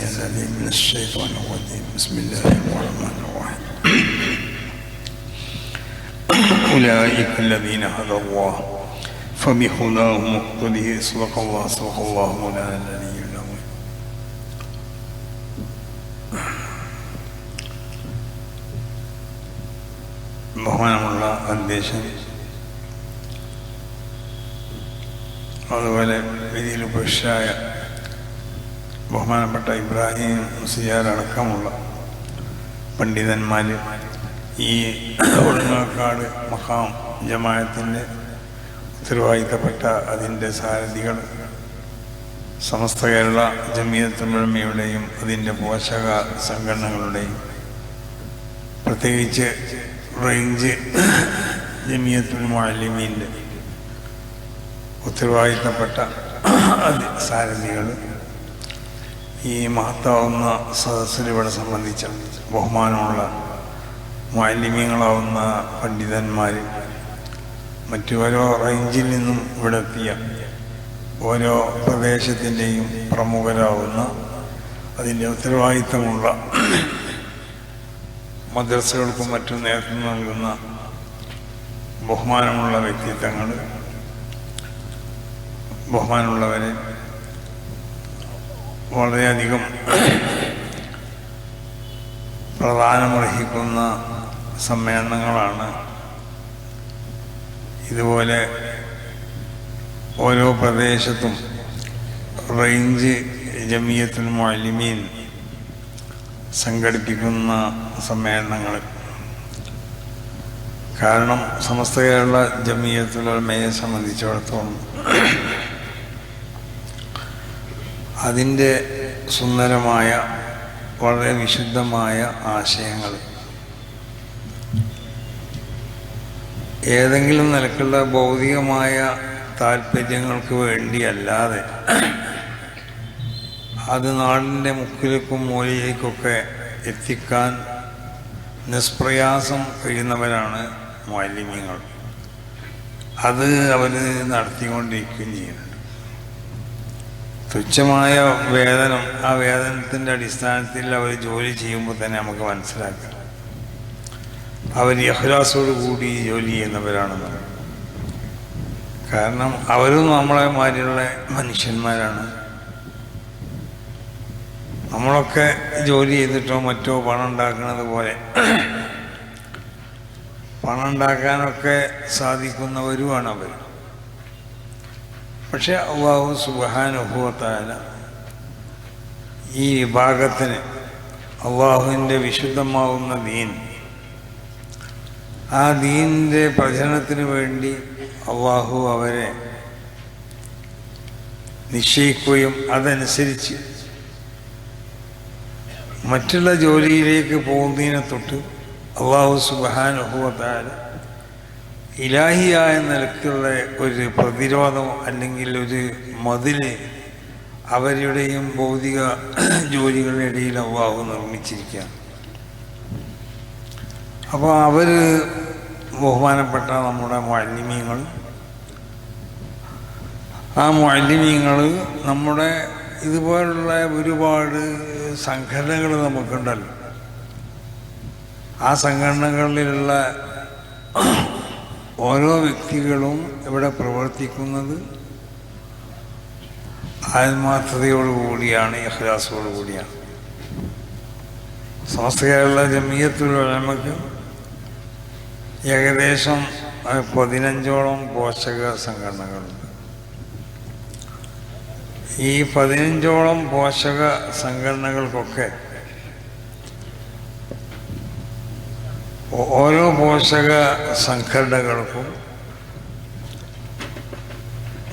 العليم من الشيطان الرجيم بسم الله الرحمن الرحيم أولئك الذين هدى الله فبهداه مقتده صدق الله مولانا العلي العظيم. ബഹുമാനമുള്ള അധ്യക്ഷൻ, അതുപോലെ വേദിയിൽ ഉപേക്ഷയായ ബഹുമാനപ്പെട്ട ഇബ്രാഹിം മുസ്ലിയാർ അടക്കമുള്ള പണ്ഡിതന്മാർ, ഈ ഒഴുങ്ങാക്കാട് മഖാം ജമാഅത്തിൻ്റെ ഉത്തരവാദിത്തപ്പെട്ട അതിൻ്റെ സാരഥികൾ, സമസ്ത കേരള ജമിയത്തുൽ ഉലമയുടെയും അതിൻ്റെ പോഷക സംഘടനകളുടെയും, പ്രത്യേകിച്ച് റേഞ്ച് ജമിയത്തുൽ മുഅല്ലിമീൻ്റെ ഉത്തരവാദിത്തപ്പെട്ട സാരഥികൾ, ഈ മഹത്താവുന്ന സദസ്സിൽ ഇവിടെ സംബന്ധിച്ച ബഹുമാനമുള്ള മുഅല്ലിമീങ്ങളാവുന്ന പണ്ഡിതന്മാർ, മറ്റു ഓരോ റേഞ്ചിൽ നിന്നും ഇവിടെ എത്തിയ ഓരോ പ്രദേശത്തിൻ്റെയും പ്രമുഖരാവുന്ന അതിൻ്റെ ഉത്തരവാദിത്തമുള്ള മദ്രസകൾക്കും മറ്റും നേതൃത്വം നൽകുന്ന ബഹുമാനമുള്ള വ്യക്തിത്വങ്ങൾ, ബഹുമാനമുള്ളവരെ, വളരെയധികം പ്രധാനമർഹിക്കുന്ന സമ്മേളനങ്ങളാണ് ഇതുപോലെ ഓരോ പ്രദേശത്തും റേഞ്ച് ജമിയത്തുൽ മുഅല്ലിമീൻ സംഘടിപ്പിക്കുന്ന സമ്മേളനങ്ങൾ. കാരണം സമസ്ത കേരള ജമിയത്തുൽ ഉലമയെ സംബന്ധിച്ചിടത്തോളം അതിൻ്റെ സുന്ദരമായ വളരെ വിശുദ്ധമായ ആശയങ്ങൾ ഏതെങ്കിലും നിലക്കുള്ള ഭൗതികമായ താല്പര്യങ്ങൾക്ക് വേണ്ടിയല്ലാതെ അത് നാടിൻ്റെ മുക്കിലേക്കും മൂലയിലേക്കൊക്കെ എത്തിക്കാൻ നിഷ്പ്രയാസം കഴിയുന്നവരാണ് മുഅല്ലിമീങ്ങൾ. അത് അവർ നടത്തിക്കൊണ്ടിരിക്കുകയും ചെയ്യുന്നുണ്ട്. തുച്ഛമായ വേതനം, ആ വേതനത്തിൻ്റെ അടിസ്ഥാനത്തിൽ അവർ ജോലി ചെയ്യുമ്പോൾ തന്നെ നമുക്ക് മനസ്സിലാക്കാം അവർ ഇഖ്ലാസോട് കൂടി ജോലി ചെയ്യുന്നവരാണെന്ന്. കാരണം അവരും നമ്മളെ മാതിരിയുള്ള മനുഷ്യന്മാരാണ്. നമ്മളൊക്കെ ജോലി ചെയ്തിട്ടോ മറ്റോ പണം ഉണ്ടാക്കുന്നത് പോലെ പണം ഉണ്ടാക്കാനൊക്കെ സാധിക്കുന്നവരുമാണ് അവർ. പക്ഷെ അല്ലാഹു സുബ്ഹാനഹു വ തആല ഈ വിഭാഗത്തിന് അള്ളാഹുവിൻ്റെ വിശുദ്ധമാവുന്ന ദീൻ, ആ ദീനിൻ്റെ പ്രചരണത്തിന് വേണ്ടി അള്ളാഹു അവരെ നിശ്ചയിക്കുകയും അതനുസരിച്ച് മറ്റുള്ള ജോലിയിലേക്ക് പോകുന്നതിനെ തൊട്ട് അല്ലാഹു സുബ്ഹാനഹു വ തആല ഇലാഹിയായ നിലക്കുള്ള ഒരു പ്രതിരോധം അല്ലെങ്കിൽ ഒരു മതില് അവരുടെയും ഭൗതിക ജോലികളുടെ ഇടയിൽ അല്ലാഹു നിർമ്മിച്ചിരിക്കുകയാണ്. അപ്പോൾ അവർ ബഹുമാനപ്പെട്ട നമ്മുടെ മുഅല്ലിമീങ്ങൾ, ആ മുഅല്ലിമീങ്ങൾ നമ്മുടെ ഇതുപോലുള്ള ഒരുപാട് സംഘടനകൾ നമുക്കുണ്ടല്ലോ. ആ സംഘടനകളിലുള്ള ഓരോ വ്യക്തികളും ഇവിടെ പ്രവർത്തിക്കുന്നത് ആത്മാർത്ഥതയോടുകൂടിയാണ്, ഇഖ്ലാസോടുകൂടിയാണ്. സമസ്ത കേരള ജമിയത്തുൽ ഉലമയ്ക്ക് ഏകദേശം 15ഓളം പോഷക സംഘടനകളുണ്ട്. ഈ 15ഓളം പോഷക സംഘടനകൾക്കൊക്കെ ഓരോ പോഷക സംഘടനകൾക്കും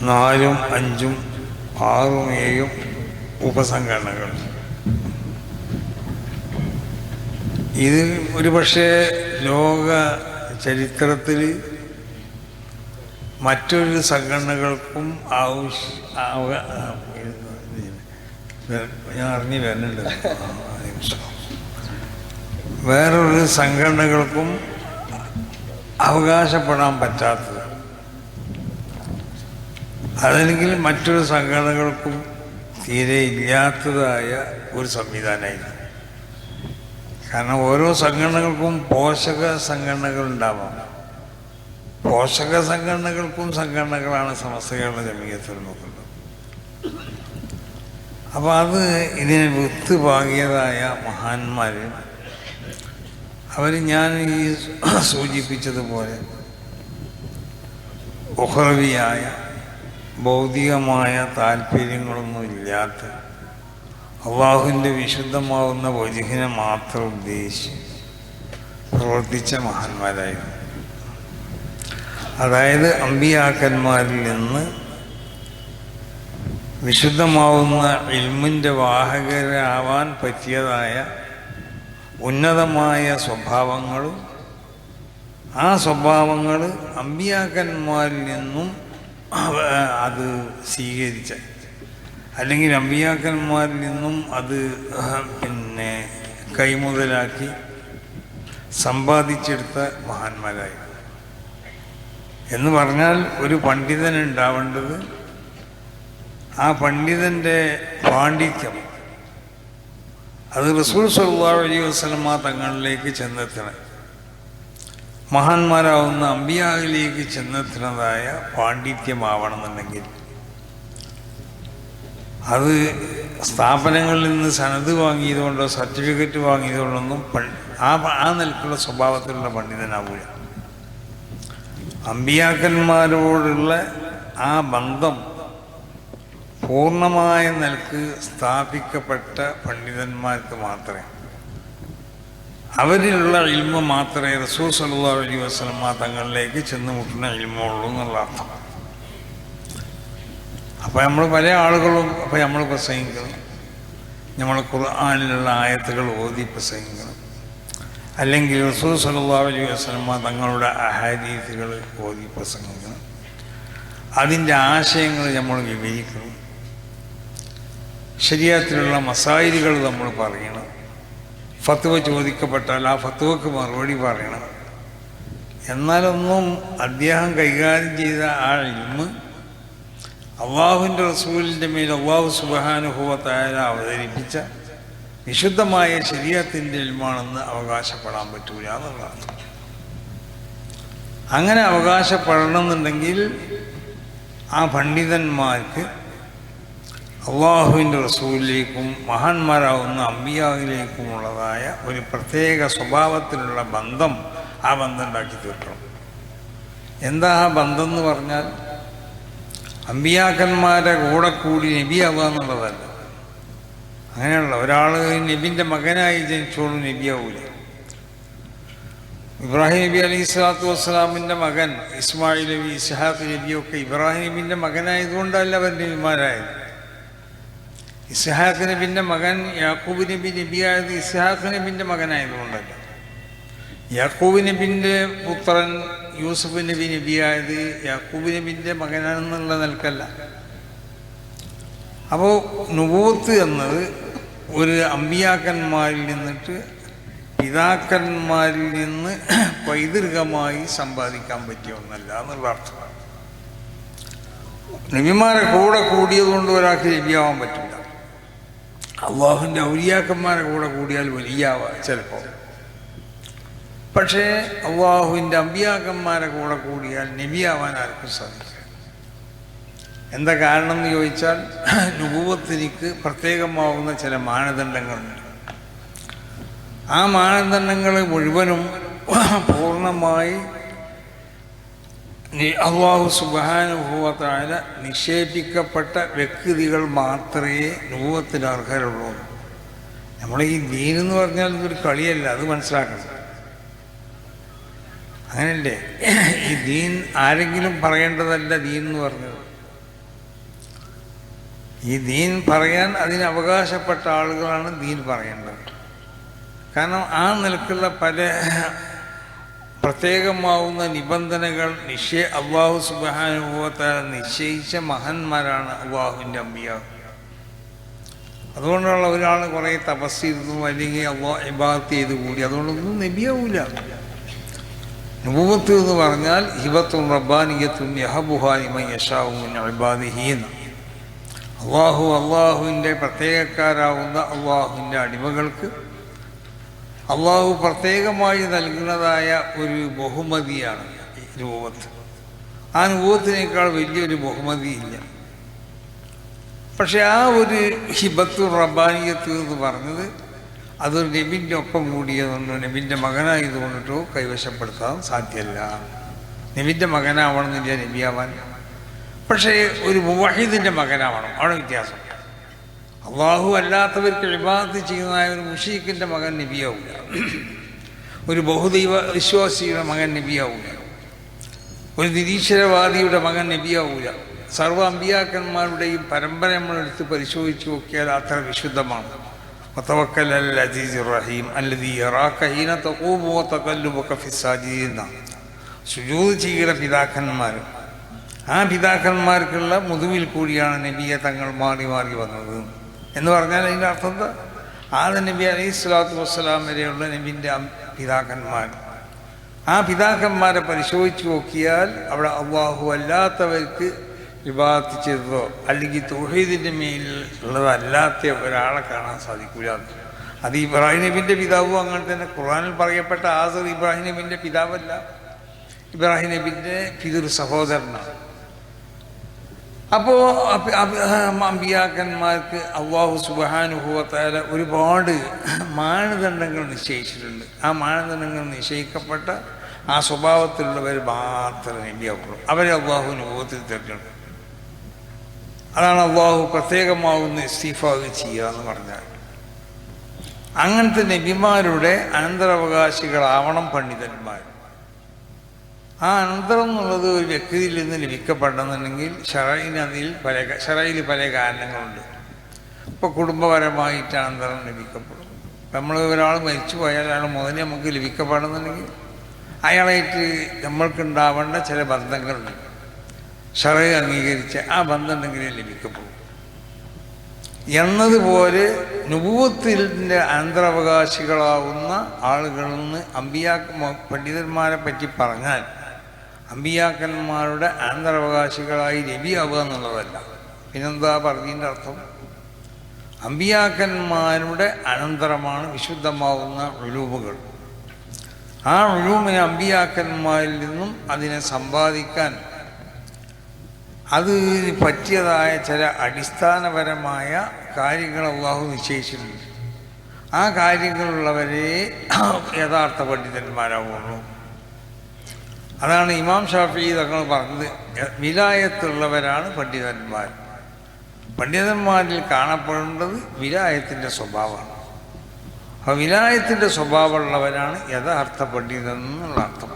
4, 5, 6, 7 ഉപസംഘടനകൾ. ഇത് ഒരു പക്ഷേ ലോക ചരിത്രത്തിൽ മറ്റൊരു സംഘടനകൾക്കും ഞാൻ അറിഞ്ഞു വരുന്നുണ്ട്, വേറൊരു സംഘടനകൾക്കും അവകാശപ്പെടാൻ പറ്റാത്തത്, അതല്ലെങ്കിൽ മറ്റൊരു സംഘടനകൾക്കും തീരെ ഇല്ലാത്തതായ ഒരു സംവിധാനമായിരുന്നു. കാരണം ഓരോ സംഘടനകൾക്കും പോഷക സംഘടനകൾ ഉണ്ടാവാം. പോഷക സംഘടനകൾക്കും സംഘടനകളാണ് സമസ്ത കേരള ജമിയത്തുൽ ഉലമ. അപ്പോൾ അത് ഇതിനെ വിത്ത് പാകിയതായ മഹാന്മാർ അവർ ഞാൻ ഈ സൂചിപ്പിച്ചതുപോലെ ഉഖ്റവിയായ ഭൗതികമായ താല്പര്യങ്ങളൊന്നും ഇല്ലാത്ത അള്ളാഹുവിൻ്റെ വിശുദ്ധമാവുന്ന വജ്ഹിനെ മാത്രം ഉദ്ദേശിച്ച് പ്രവർത്തിച്ച മഹാന്മാരായിരുന്നു. അതായത് അമ്പിയാക്കന്മാരിൽ നിന്ന് വിശുദ്ധമാവുന്ന ഇൽമിൻ്റെ വാഹകരാവാൻ പറ്റിയതായ ഉന്നതമായ സ്വഭാവങ്ങളും ആ സ്വഭാവങ്ങൾ അമ്പിയാക്കന്മാരിൽ നിന്നും അത് സ്വീകരിച്ച, അല്ലെങ്കിൽ അമ്പിയാക്കന്മാരിൽ നിന്നും അത് കൈമുതലാക്കി സമ്പാദിച്ചെടുത്ത മഹാന്മാരായി. എന്ന് പറഞ്ഞാൽ ഒരു പണ്ഡിതനുണ്ടാവേണ്ടത് ആ പണ്ഡിതൻ്റെ പാണ്ഡിത്യം അത് റസൂൽ സ്വല്ലല്ലാഹു അലൈഹി വസല്ലമ തങ്ങളിലേക്ക് ചെന്നെത്തണം. മഹാന്മാരാവുന്ന അമ്പിയാവിലേക്ക് ചെന്നെത്തുന്നതായ പാണ്ഡിത്യമാവണമെന്നുണ്ടെങ്കിൽ അത് സ്ഥാപനങ്ങളിൽ നിന്ന് സനത് വാങ്ങിയതുകൊണ്ടോ സർട്ടിഫിക്കറ്റ് വാങ്ങിയതുകൊണ്ടൊന്നും ആ നിലക്കുള്ള സ്വഭാവത്തിലുള്ള പണ്ഡിതനാവില്ല. അമ്പിയാക്കന്മാരോടുള്ള ആ ബന്ധം പൂർണ്ണമായ നിലക്ക് സ്ഥാപിക്കപ്പെട്ട പണ്ഡിതന്മാർക്ക് മാത്രമേ, അവരിലുള്ള ഇൽമ മാത്രമേ റസൂൽ സ്വല്ലല്ലാഹു അലൈഹി വസല്ലമ തങ്ങളിലേക്ക് ചെന്ന് മുട്ടുന്ന ഇൽമുള്ളൂ എന്നുള്ള അർത്ഥം. അപ്പോൾ നമ്മൾ പല ആളുകളും നമ്മൾ പ്രസംഗിക്കണം, നമ്മൾ ഖുർആനിലുള്ള ആയത്തുകൾ ഓതി പ്രസംഗിക്കണം, അല്ലെങ്കിൽ റസൂൽ സ്വല്ലല്ലാഹു അലൈഹി വസല്ലമ തങ്ങളുടെ അഹാദീസുകൾ ഓതി പ്രസംഗിക്കണം, അതിൻ്റെ ആശയങ്ങൾ നമ്മൾ വിവരിക്കണം, ശരീഅത്തിലുള്ള മസായിലുകൾ നമ്മൾ പറയണം, ഫത്വ ചോദിക്കപ്പെട്ടാൽ ആ ഫത്വക്ക് മറുപടി പറയണം. എന്നാലൊന്നും അദ്ദേഹം കൈകാര്യം ചെയ്ത ആ ഇൽമ് അള്ളാഹുവിൻ്റെ റസൂലിൻ്റെ മേൽ അള്ളാഹു സുബ്ഹാനഹു വ തആല അവതരിപ്പിച്ച വിശുദ്ധമായ ശരീഅത്തിൻ്റെ ഇൽമാണെന്ന് അവകാശപ്പെടാൻ പറ്റൂല എന്നുള്ളതാണ്. അങ്ങനെ അവകാശപ്പെടണമെന്നുണ്ടെങ്കിൽ ആ പണ്ഡിതന്മാർക്ക് അള്ളാഹുവിൻ്റെ റസൂലിലേക്കും മഹാന്മാരാവുന്ന അമ്പിയാവിലേക്കുമുള്ളതായ ഒരു പ്രത്യേക സ്വഭാവത്തിലുള്ള ബന്ധം, ആ ബന്ധം ഉണ്ടാക്കി തീർക്കണം. എന്താ ആ ബന്ധം എന്ന് പറഞ്ഞാൽ അമ്പിയാക്കന്മാരെ കൂടെ കൂടി നബിയാവുക എന്നുള്ളതല്ല. അങ്ങനെയുള്ള ഒരാൾ നബിൻ്റെ മകനായി ജനിച്ചോളും നബിയാവൂല. ഇബ്രാഹിം നബി അലൈഹി സ്വലാത്തു വസ്സലാമിൻ്റെ മകൻ ഇസ്മായിൽ നബി, ഇസ്ഹാഖ് നബിയൊക്കെ ഇബ്രാഹിം നബിൻ്റെ മകനായതുകൊണ്ടല്ല അവർ നബിമാരായത്. ഇസ്ഹാഖ് നബിൻ്റെ മകൻ യാക്കൂബ് നബി നബിയായത് ഇസ്ഹാഖ് നബിൻ്റെ മകനായതുകൊണ്ടല്ല. യാക്കൂബ് നബിൻ്റെ പുത്രൻ യൂസുഫ് നബി നബിയായത് യാക്കൂബ് നബിൻ്റെ മകനാണെന്നുള്ള നിലക്കല്ല. അപ്പോൾ നുബൂവത്ത് എന്നത് ഒരു അമ്പിയാക്കന്മാരിൽ നിന്നിട്ട് പിതാക്കന്മാരിൽ നിന്ന് പൈതൃകമായി സമ്പാദിക്കാൻ പറ്റിയ ഒന്നല്ല എന്നുള്ള അർത്ഥമാണ്. നബിമാരെ കൂടെ കൂടിയതുകൊണ്ട് ഒരാൾക്ക് നബിയാവാൻ പറ്റില്ല. അള്ളാഹുവിൻ്റെ ഔലിയാക്കന്മാരെ കൂടെ കൂടിയാൽ വലിയാവാം ചിലപ്പോൾ. പക്ഷേ അള്ളാഹുവിൻ്റെ അമ്പിയാക്കന്മാരെ കൂടെ കൂടിയാൽ നബിയാവാൻ ആർക്കും സാധിക്കും. എന്താ കാരണം എന്ന് ചോദിച്ചാൽ നുബുവത്തിനിക്ക് പ്രത്യേകമാവുന്ന ചില മാനദണ്ഡങ്ങളുണ്ട്. ആ മാനദണ്ഡങ്ങൾ മുഴുവനും പൂർണ്ണമായി അല്ലാഹു സുബ്ഹാനഹു വ തആല നിക്ഷേപിക്കപ്പെട്ട വ്യക്തികൾ മാത്രമേ നുബുവത്തിന് അർഹരുള്ളൂ. നമ്മൾ ഈ ദീൻ എന്ന് പറഞ്ഞാൽ ഇതൊരു കളിയല്ല, അത് മനസ്സിലാക്കണം. അങ്ങനല്ലേ? ഈ ദീൻ ആരെങ്കിലും പറയേണ്ടതല്ല ദീൻ എന്ന് പറഞ്ഞത്. ഈ ദീൻ പറയാൻ അതിന് അവകാശപ്പെട്ട ആളുകളാണ് ദീൻ പറയേണ്ടത്. കാരണം ആ നിലക്കുള്ള പല പ്രത്യേകമാവുന്ന നിബന്ധനകൾ അല്ലാഹു സുബ്ഹാനഹു വ തആല നിശ്ചയിച്ച മഹാന്മാരാണ് അല്ലാഹുവിൻ്റെ അമ്പിയാ. അതുകൊണ്ടുള്ള ഒരാൾ കുറേ തപസ്സിരുന്നു അല്ലെങ്കിൽ അല്ലാഹു ഇബാദത്ത് ചെയ്ത് കൂടി അതുകൊണ്ടൊന്നും നബിയാവൂല. നുബുവത്ത് എന്ന് പറഞ്ഞാൽ ഹിബത്തുൻ റബ്ബാനിയത്തുൻ യഹബുഹാ ലിമൻ യശാഉ മിൻ ഇബാദിഹി. അള്ളാഹുവിൻ്റെ പ്രത്യേകക്കാരാവുന്ന അള്ളാഹുവിൻ്റെ അടിമകൾക്ക് അള്ളാഹു പ്രത്യേകമായി നൽകുന്നതായ ഒരു ബഹുമതിയാണ് ഈ നുബുവത്ത്. ആ നുബുവത്തിനേക്കാൾ വലിയൊരു ബഹുമതിയില്ല. പക്ഷെ ആ ഒരു ഹിബത്തുർ റബ്ബാനിയത്ത് എന്ന് പറഞ്ഞത് അതൊരു നബിൻ്റെ ഒപ്പം കൂടിയതുകൊണ്ടോ നബിൻ്റെ മകനായതുകൊണ്ടിട്ടോ കൈവശപ്പെടുത്താൻ സാധ്യമല്ല. നബിൻ്റെ മകനാവണമെന്നില്ല നബിയാവാൻ. പക്ഷേ ഒരു മുവഹിദിൻ്റെ മകനാവണം, അവിടെ വ്യത്യാസം. അള്ളാഹു അല്ലാത്തവർക്ക് ഇബാദത്ത് ചെയ്യുന്നതായ ഒരു മുശ്രിക്കിൻ്റെ മകൻ നബിയാവില്ല. ഒരു ബഹുദൈവ വിശ്വാസിയുടെ മകൻ നബിയാവില്ല. ഒരു നിരീശ്വരവാദിയുടെ മകൻ നബിയാവില്ല. സർവ്വ അമ്പിയാക്കന്മാരുടെയും പരമ്പര നമ്മളെടുത്ത് പരിശോധിച്ച് നോക്കിയാൽ അത്ര വിശുദ്ധമാണ്. വതവക്കൽ അലൽ അസീസിർ റഹീം അല്ലദീ യറാക ഹീന തഖൂമു വതഖല്ലുബക ഫിസ്സാജിദീൻ. സുജൂദ് ചെയ്യുന്ന പിതാക്കന്മാർ, ആ പിതാക്കന്മാർക്കുള്ള മുതുവിൽ കൂടിയാണ് നബിയെ തങ്ങൾ മാറി മാറി വന്നത് എന്ന് പറഞ്ഞാൽ അതിൻ്റെ അർത്ഥം എന്താ? ആദം നബി അലൈഹി സ്വലാത്തു വസ്സലാം വരെയുള്ള നബിൻ്റെ പിതാക്കന്മാർ, ആ പിതാക്കന്മാരെ പരിശോധിച്ച് നോക്കിയാൽ അവിടെ അള്ളാഹു അല്ലാത്തവർക്ക് ഇബാദത്ത് ചെയ്തതോ അല്ലെങ്കിൽ തൗഹീദിൻ്റെ മേലുള്ളതല്ലാത്ത ഒരാളെ കാണാൻ സാധിക്കില്ല. അത് ഇബ്രാഹിം നബിൻ്റെ പിതാവും അങ്ങനെ തന്നെ. ഖുർആനിൽ പറയപ്പെട്ട ആസർ ഇബ്രാഹിം നബിൻ്റെ പിതാവല്ല, ഇബ്രാഹിം നബിൻ്റെ പിതൃ സഹോദരനാണ്. അപ്പോൾ അമ്പിയാക്കന്മാർക്ക് അള്ളാഹു സുബ്ഹാനഹു വ തആല ഒരുപാട് മാനദണ്ഡങ്ങൾ നിശ്ചയിച്ചിട്ടുണ്ട്. ആ മാനദണ്ഡങ്ങൾ നിശ്ചയിക്കപ്പെട്ട ആ സ്വഭാവത്തിലുള്ളവർ മാത്രമേ നബിയാവുള്ളൂ. അവരെ അള്ളാഹു നുബുവത്തിൽ തിരഞ്ഞെടുക്കും. അതാണ് അള്ളാഹു പ്രത്യേകമാവുന്ന ഇസ്തിഫാദ് ചെയ്യുക എന്ന് പറഞ്ഞാൽ. അങ്ങനത്തെ നബിമാരുടെ അനന്തരാവകാശികളാവണം പണ്ഡിതന്മാർ. ആ അനന്തരം എന്നുള്ളത് ഒരു വ്യക്തിയിൽ നിന്ന് ലഭിക്കപ്പെടണമെന്നുണ്ടെങ്കിൽ ഷറയിൽ പല കാരണങ്ങളുണ്ട്. ഇപ്പോൾ കുടുംബപരമായിട്ട് അനന്തരം ലഭിക്കപ്പെടും. നമ്മൾ ഒരാൾ മരിച്ചു പോയാൽ അയാൾ മുതൽ നമുക്ക് ലഭിക്കപ്പെടണമെന്നുണ്ടെങ്കിൽ അയാളായിട്ട് നമ്മൾക്കുണ്ടാവേണ്ട ചില ബന്ധങ്ങളുണ്ട്. ഷറ അംഗീകരിച്ച് ആ ബന്ധം ഉണ്ടെങ്കിലേ ലഭിക്കപ്പെടും. എന്നതുപോലെ നുബുവത്തിൻ്റെ അനന്തരാവകാശികളാവുന്ന ആളുകളിൽ നിന്ന് പണ്ഡിതന്മാരെ പറ്റി പറഞ്ഞാൽ അമ്പിയാക്കന്മാരുടെ അനന്തരാവകാശികളായി നബിയാവുക എന്നുള്ളതല്ല. പിന്നെന്താ പറഞ്ഞതിൻ്റെ അർത്ഥം? അമ്പിയാക്കന്മാരുടെ അനന്തരമാണ് വിശുദ്ധമാവുന്ന ഉലൂമുകൾ. ആ ഉലൂമിനെ അമ്പിയാക്കന്മാരിൽ നിന്നും അതിനെ സമ്പാദിക്കാൻ അത് പറ്റിയതായ ചില അടിസ്ഥാനപരമായ കാര്യങ്ങൾ അള്ളാഹു നിശ്ചയിച്ചിട്ടുണ്ട്. ആ കാര്യങ്ങളുള്ളവരെ യഥാർത്ഥ പണ്ഡിതന്മാരാവുള്ളൂ. അതാണ് ഇമാം ഷാഫിഈ തങ്ങൾ പറഞ്ഞത്, വിലായത്തുള്ളവരാണ് പണ്ഡിതന്മാർ. പണ്ഡിതന്മാരിൽ കാണപ്പെടേണ്ടത് വിലായത്തിൻ്റെ സ്വഭാവമാണ്. അപ്പോൾ വിലായത്തിൻ്റെ സ്വഭാവമുള്ളവരാണ് യഥാർത്ഥ പണ്ഡിതൻ എന്നുള്ള അർത്ഥം.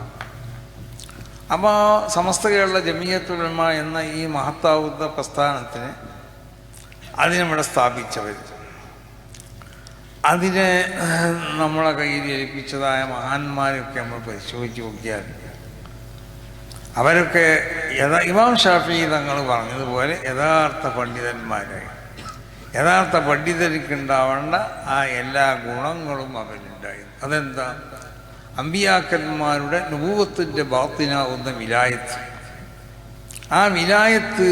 അപ്പോൾ സമസ്ത കേരള ജമിയത്തുൽ ഉലമ എന്ന ഈ മഹത്താവുന്ന പ്രസ്ഥാനത്തിന് അതിനിവിടെ സ്ഥാപിച്ചവർ, അതിനെ നമ്മളെ കയ്യിൽ ഏൽപ്പിച്ചതായ മഹാന്മാരൊക്കെ നമ്മൾ പരിശോധിച്ച് നോക്കിയാൽ അവരൊക്കെ ഇമാം ഷാഫിഈ തങ്ങൾ പറഞ്ഞതുപോലെ യഥാർത്ഥ പണ്ഡിതന്മാരായി. യഥാർത്ഥ പണ്ഡിതർക്കുണ്ടാവേണ്ട ആ എല്ലാ ഗുണങ്ങളും അവരുണ്ടായിരുന്നു. അതെന്താ? അമ്പിയാക്കന്മാരുടെ നുബുവത്തിൻ്റെ ബാത്തിനാവുന്ന വിലായത്ത്, ആ വിലായത്ത്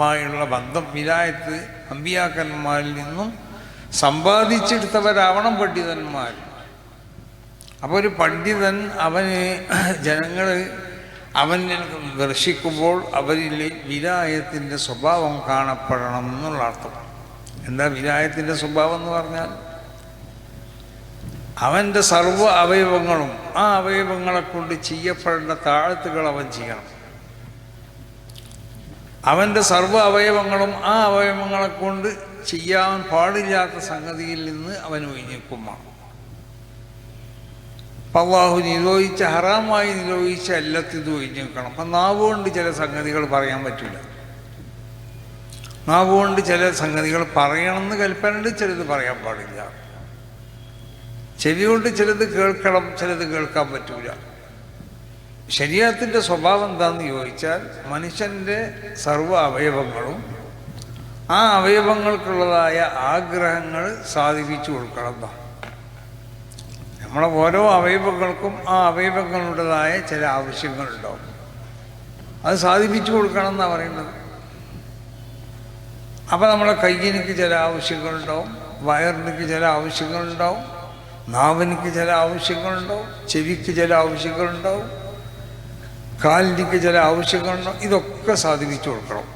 മായുള്ള ബന്ധം, വിലായത്ത് അമ്പിയാക്കന്മാരിൽ നിന്നും സമ്പാദിച്ചെടുത്തവരാവണം പണ്ഡിതന്മാർ. അപ്പോൾ ഒരു പണ്ഡിതൻ ജനങ്ങൾ അവനെ ദർശിക്കുമ്പോൾ അവരിൽ വിലായത്തിൻ്റെ സ്വഭാവം കാണപ്പെടണം എന്നുള്ള അർത്ഥം. എന്താ വിലായത്തിൻ്റെ സ്വഭാവം എന്ന് പറഞ്ഞാൽ? അവൻ്റെ സർവ്വ അവയവങ്ങളും ആ അവയവങ്ങളെ കൊണ്ട് ചെയ്യപ്പെടേണ്ട താഴ്ത്തുകൾ അവൻ ചെയ്യണം. അവൻ്റെ സർവ്വ അവയവങ്ങളും ആ അവയവങ്ങളെ കൊണ്ട് ചെയ്യാൻ പാടില്ലാത്ത സംഗതിയിൽ നിന്ന് അവൻ ഒഴിഞ്ഞിക്കുമാണ്. അല്ലാഹു നിരോധിച്ച, ഹറാമായി നിരോധിച്ച എല്ലാത്തിനും ഒഴിഞ്ഞു നിൽക്കണം. അപ്പം നാവുകൊണ്ട് ചില സംഗതികൾ പറയാൻ പറ്റില്ല. നാവുകൊണ്ട് ചില സംഗതികൾ പറയണമെന്ന് കൽപ്പനയുണ്ട്, ചിലത് പറയാൻ പാടില്ല. ചെവി കൊണ്ട് ചിലത് കേൾക്കണം, ചിലത് കേൾക്കാൻ പറ്റൂല. ശരീഅത്തിൻ്റെ സ്വഭാവം എന്താണെന്ന് ചോദിച്ചാൽ മനുഷ്യൻ്റെ സർവ്വ അവയവങ്ങളും ആ അവയവങ്ങൾക്കുള്ളതായ ആഗ്രഹങ്ങൾ സാധിപ്പിച്ചു കൊടുക്കണം എന്നാണ്. നമ്മളെ ഓരോ അവയവങ്ങൾക്കും ആ അവയവങ്ങളുടേതായ ചില ആവശ്യങ്ങളുണ്ടാവും, അത് സാധിപ്പിച്ചു കൊടുക്കണം എന്നാണ് പറയുന്നത്. അപ്പോൾ നമ്മളെ കയ്യിനിക്ക് ചില ആവശ്യങ്ങളുണ്ടാവും, വയറിനക്ക് ചില ആവശ്യങ്ങളുണ്ടാവും, നാവിനിക്ക് ചില ആവശ്യങ്ങളുണ്ടാവും, ചെവിക്ക് ചില ആവശ്യങ്ങളുണ്ടാവും, കാലിനിക്ക് ചില ആവശ്യങ്ങളുണ്ടാവും. ഇതൊക്കെ സാധിപ്പിച്ചു കൊടുക്കണം.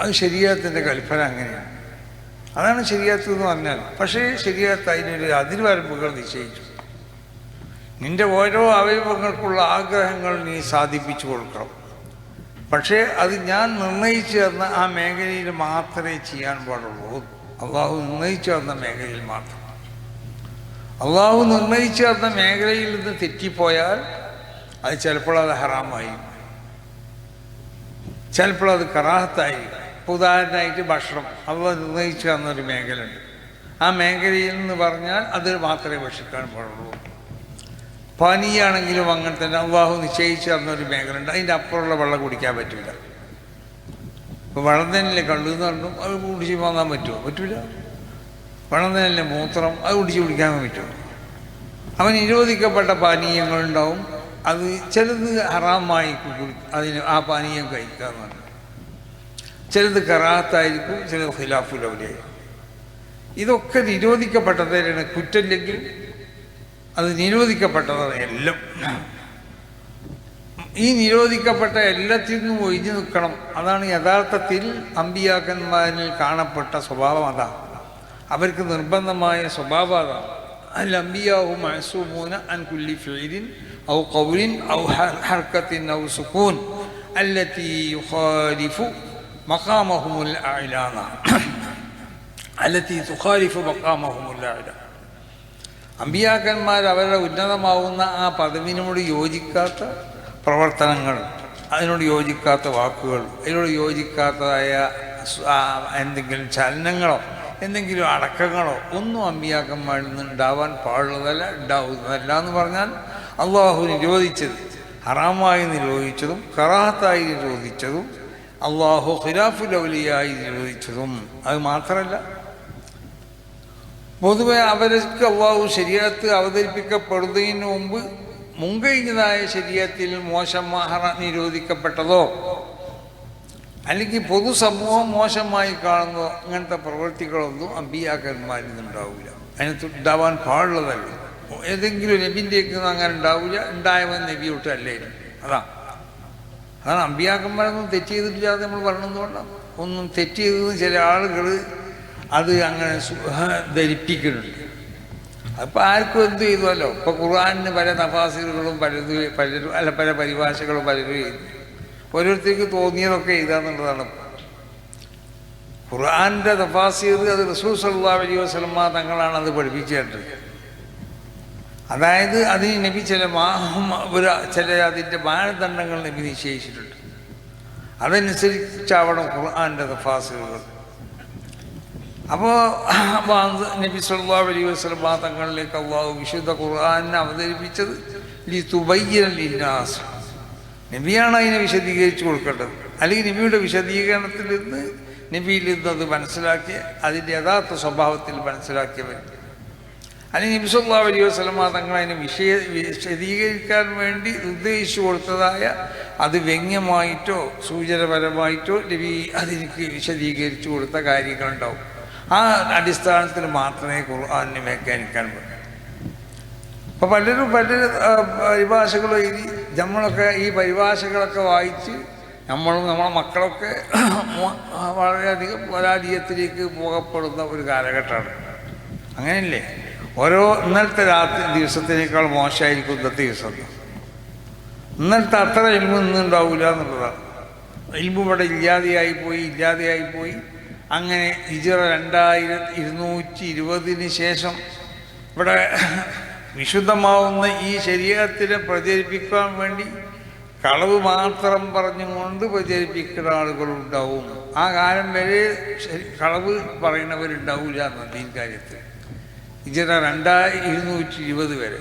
അത് ശരീഅത്തിൻ്റെ കൽപ്പന അങ്ങനെയാണ്. അതാണ് ശരീഅത്ത് എന്ന് പറഞ്ഞാൽ. പക്ഷേ ശരീഅത്ത് അതിനൊരു അതിർവരമ്പുകൾ നിശ്ചയിച്ചു. നിന്റെ ഓരോ അവയവങ്ങൾക്കുള്ള ആഗ്രഹങ്ങൾ നീ സാധിപ്പിച്ചു കൊടുക്കണം. പക്ഷേ അത് ഞാൻ നിർണയിച്ചു തന്ന ആ മേഖലയിൽ മാത്രമേ ചെയ്യാൻ പാടുള്ളൂ. അള്ളാഹു നിർണയിച്ചു തന്ന മേഖലയിൽ മാത്രം. അള്ളാഹു നിർണയിച്ചു തന്ന മേഖലയിൽ നിന്ന് തെറ്റിപ്പോയാൽ അത് ചിലപ്പോൾ അത് ഹറാമായി, ചിലപ്പോൾ അത് കറാഹത്തായി. ഉദാഹരണമായിട്ട് ഭക്ഷണം അള്ളാഹു നിർണയിച്ചു തന്നൊരു മേഖലയുണ്ട്. ആ മേഖലയിൽ നിന്ന് പറഞ്ഞാൽ അത് മാത്രമേ ഭക്ഷിക്കാൻ പാടുള്ളൂ. പാനീയാണെങ്കിലും അങ്ങനെ തന്നെ അള്ളാഹു നിശ്ചയിച്ചു തന്നൊരു മേഖലയുണ്ട്. അതിൻ്റെ അപ്പുറമുള്ള വെള്ളം കുടിക്കാൻ പറ്റില്ല. ഇപ്പോൾ വെള്ളം തന്നെയല്ലേ കള്ളു എന്ന് പറഞ്ഞു, അത് കുടിച്ച് വാങ്ങാൻ പറ്റുമോ? പറ്റില്ല. വെള്ളം തന്നെയല്ലേ മൂത്രം, അത് കുടിക്കാൻ പറ്റുമോ? അവൻ നിരോധിക്കപ്പെട്ട പാനീയങ്ങളുണ്ടാവും. അത് ചിലത് ഹറാമായി അതിന് ആ പാനീയം കഴിക്കാന്ന് പറഞ്ഞു. ചിലത് കറാഹത്തായിരിക്കും, ചിലത് ഖിലാഫുൽ ഔലിയായിരിക്കും. ഇതൊക്കെ നിരോധിക്കപ്പെട്ടതാണ്. കുറ്റമില്ലെങ്കിൽ അത് നിരോധിക്കപ്പെട്ടതാണ് എല്ലാം. ഈ നിരോധിക്കപ്പെട്ട എല്ലാത്തിൽ നിന്നും ഒഴിഞ്ഞു നിൽക്കണം. അതാണ് യഥാർത്ഥത്തിൽ അമ്പിയാക്കന്മാരിൽ കാണപ്പെട്ട സ്വഭാവം. അതാണ് അവർക്ക് നിർബന്ധമായ സ്വഭാവം. അതാണ് അൽ അംബിയാഉ മഅസൂമൂന അൻ കുല്ലി ഫിഇലിൻ ഔ ഖൗലിൻ ഔ ഹർകത്തിൻ ഔ സുകൂൻ അല്ലതി യുഖാലിഫു മഖാമഹുൽ അഅ്ലാന അല്ലതി തുഖാലിഫു മഖാമഹുൽ അഅ്ലാ. അമ്പിയാക്കന്മാർ അവരുടെ ഉന്നതമാവുന്ന ആ പദവിനോട് യോജിക്കാത്ത പ്രവർത്തനങ്ങൾ, അതിനോട് യോജിക്കാത്ത വാക്കുകൾ, അതിനോട് യോജിക്കാത്തതായ എന്തെങ്കിലും ചലനങ്ങളോ എന്തെങ്കിലും അടക്കങ്ങളോ ഒന്നും അമ്പിയാക്കന്മാരിൽ നിന്ന് ഉണ്ടാവാൻ പാടുള്ളതല്ല, ഉണ്ടാവുന്നതല്ല. എന്ന് പറഞ്ഞാൽ അള്ളാഹു നിരോധിച്ചത്, ഹറാമായി നിരോധിച്ചതും കറാഹത്തായി നിരോധിച്ചതും അള്ളാഹു ഖിലാഫുൽ ഔലിയായി നിരോധിച്ചതും അത് മാത്രമല്ല, പൊതുവെ അവർക്ക് അള്ളാഹു ശരീഅത്ത് അവതരിപ്പിക്കപ്പെടുന്നതിന് മുമ്പ് മുൻകഴിഞ്ഞതായ ശരീഅത്തിൽ മോശം നിരോധിക്കപ്പെട്ടതോ അല്ലെങ്കിൽ പൊതുസമൂഹം മോശമായി കാണുന്നതോ അങ്ങനത്തെ പ്രവൃത്തികളൊന്നും അമ്പിയാക്കന്മാരിൽ നിന്നുണ്ടാവില്ല. അതിനകത്ത് ഉണ്ടാവാൻ പാടുള്ളതല്ല. ഏതെങ്കിലും നബിൻ്റെയൊക്കെ അങ്ങനെ ഉണ്ടാവില്ല. ഉണ്ടായവൻ നബിയോട്ട് അല്ലായിരുന്നു. അതാണ് അമ്പിയാക്കന്മാരൊന്നും തെറ്റ് ചെയ്തിട്ടില്ലാതെ നമ്മൾ പറഞ്ഞതുകൊണ്ടാണ്. ഒന്നും തെറ്റ് ചെയ്തതെന്ന് ചില ആളുകൾ അത് അങ്ങനെ ധരിപ്പിക്കുന്നുണ്ട്. അപ്പം ആർക്കും എന്ത് ചെയ്തുവല്ലോ. ഇപ്പോൾ ഖുർആനിന് പല തഫാസിറുകളും പല പരിഭാഷകളും പലരും എഴുതി. ഓരോരുത്തർക്ക് തോന്നിയതൊക്കെ എഴുതാന്നുള്ളതാണ്. ഖുർആൻ്റെ തഫാസീർ അത് റസൂൽ സല്ലല്ലാഹു അലൈഹി വസല്ലമ തങ്ങളാണ് അത് പഠിപ്പിച്ചിട്ടുള്ളത്. അതായത് അതിന് നബി ചില അതിൻ്റെ മാനദണ്ഡങ്ങൾ നബി നിശ്ചയിച്ചിട്ടുണ്ട്. അതനുസരിച്ചാവണം ഖുർആൻ്റെ തഫാസീറുകൾ. അപ്പോൾ നബി സല്ലല്ലാഹു അലൈഹി വസല്ലമ തങ്ങളിലേക്ക് അള്ളാഹു വിശുദ്ധ ഖുർആനെ അവതരിപ്പിച്ചത് ലിതുബയ്യിന ലിന്നാസ്. നബിയാണ് അതിനെ വിശദീകരിച്ചു കൊടുക്കേണ്ടത്. അല്ലെങ്കിൽ നബിയുടെ വിശദീകരണത്തിൽ നിന്ന് നബിയിൽ നിന്ന് അത് മനസ്സിലാക്കിയ അതിൻ്റെ യഥാർത്ഥ സ്വഭാവത്തിൽ മനസ്സിലാക്കിയവർ. അല്ലെങ്കിൽ നബി സല്ലല്ലാഹു അലൈഹി വസല്ലമ തങ്ങൾ അതിനെ വിശദീകരിക്കാൻ വേണ്ടി നിർദ്ദേശിച്ചു കൊടുത്തതായ അത് വ്യംഗ്യമായിട്ടോ സൂചനപരമായിട്ടോ നബി അതിലേക്ക് വിശദീകരിച്ചു കൊടുത്ത കാര്യങ്ങളുണ്ടാവും. ആ അടിസ്ഥാനത്തിൽ മാത്രമേ ഖുർആനെ വ്യാഖ്യാനിക്കാൻ പറ്റൂ. അപ്പോൾ പലരും പരിഭാഷകൾ എഴുതി. നമ്മളൊക്കെ ഈ പരിഭാഷകളൊക്കെ വായിച്ച് നമ്മളെ മക്കളൊക്കെ വളരെയധികം പരാജയത്തിലേക്ക് പോകപ്പെടുന്ന ഒരു കാലഘട്ടമാണ്. അങ്ങനെയല്ലേ? ഇന്നലത്തെ ദിവസത്തിനേക്കാൾ മോശമായിരിക്കും ഇന്നത്തെ ദിവസം. ഇന്നലത്തെ അത്ര ഇൽമു ഇന്നുണ്ടാവില്ല എന്നുള്ളതാണ്. ഇൽമു ഇവിടെ ഇല്ലാതെയായി പോയി. അങ്ങനെ ഹിജ്റ 2220 ശേഷം ഇവിടെ വിശുദ്ധമാവുന്ന ഈ ശരീഅത്തിനെ പ്രചരിപ്പിക്കാൻ വേണ്ടി കളവ് മാത്രം പറഞ്ഞുകൊണ്ട് പ്രചരിപ്പിക്കുന്ന ആളുകളുണ്ടാവും. ആ കാലം വരെ കളവ് പറയുന്നവരുണ്ടാവില്ല എന്നത് ഈ കാര്യത്തിൽ. ഹിജ്റ 2220 വരെ.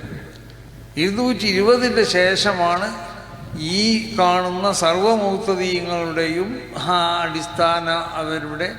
220 ശേഷമാണ് ഈ കാണുന്ന സർവ്വമുത്തദീങ്ങളുടെയും അടിസ്ഥാന അവരുടെ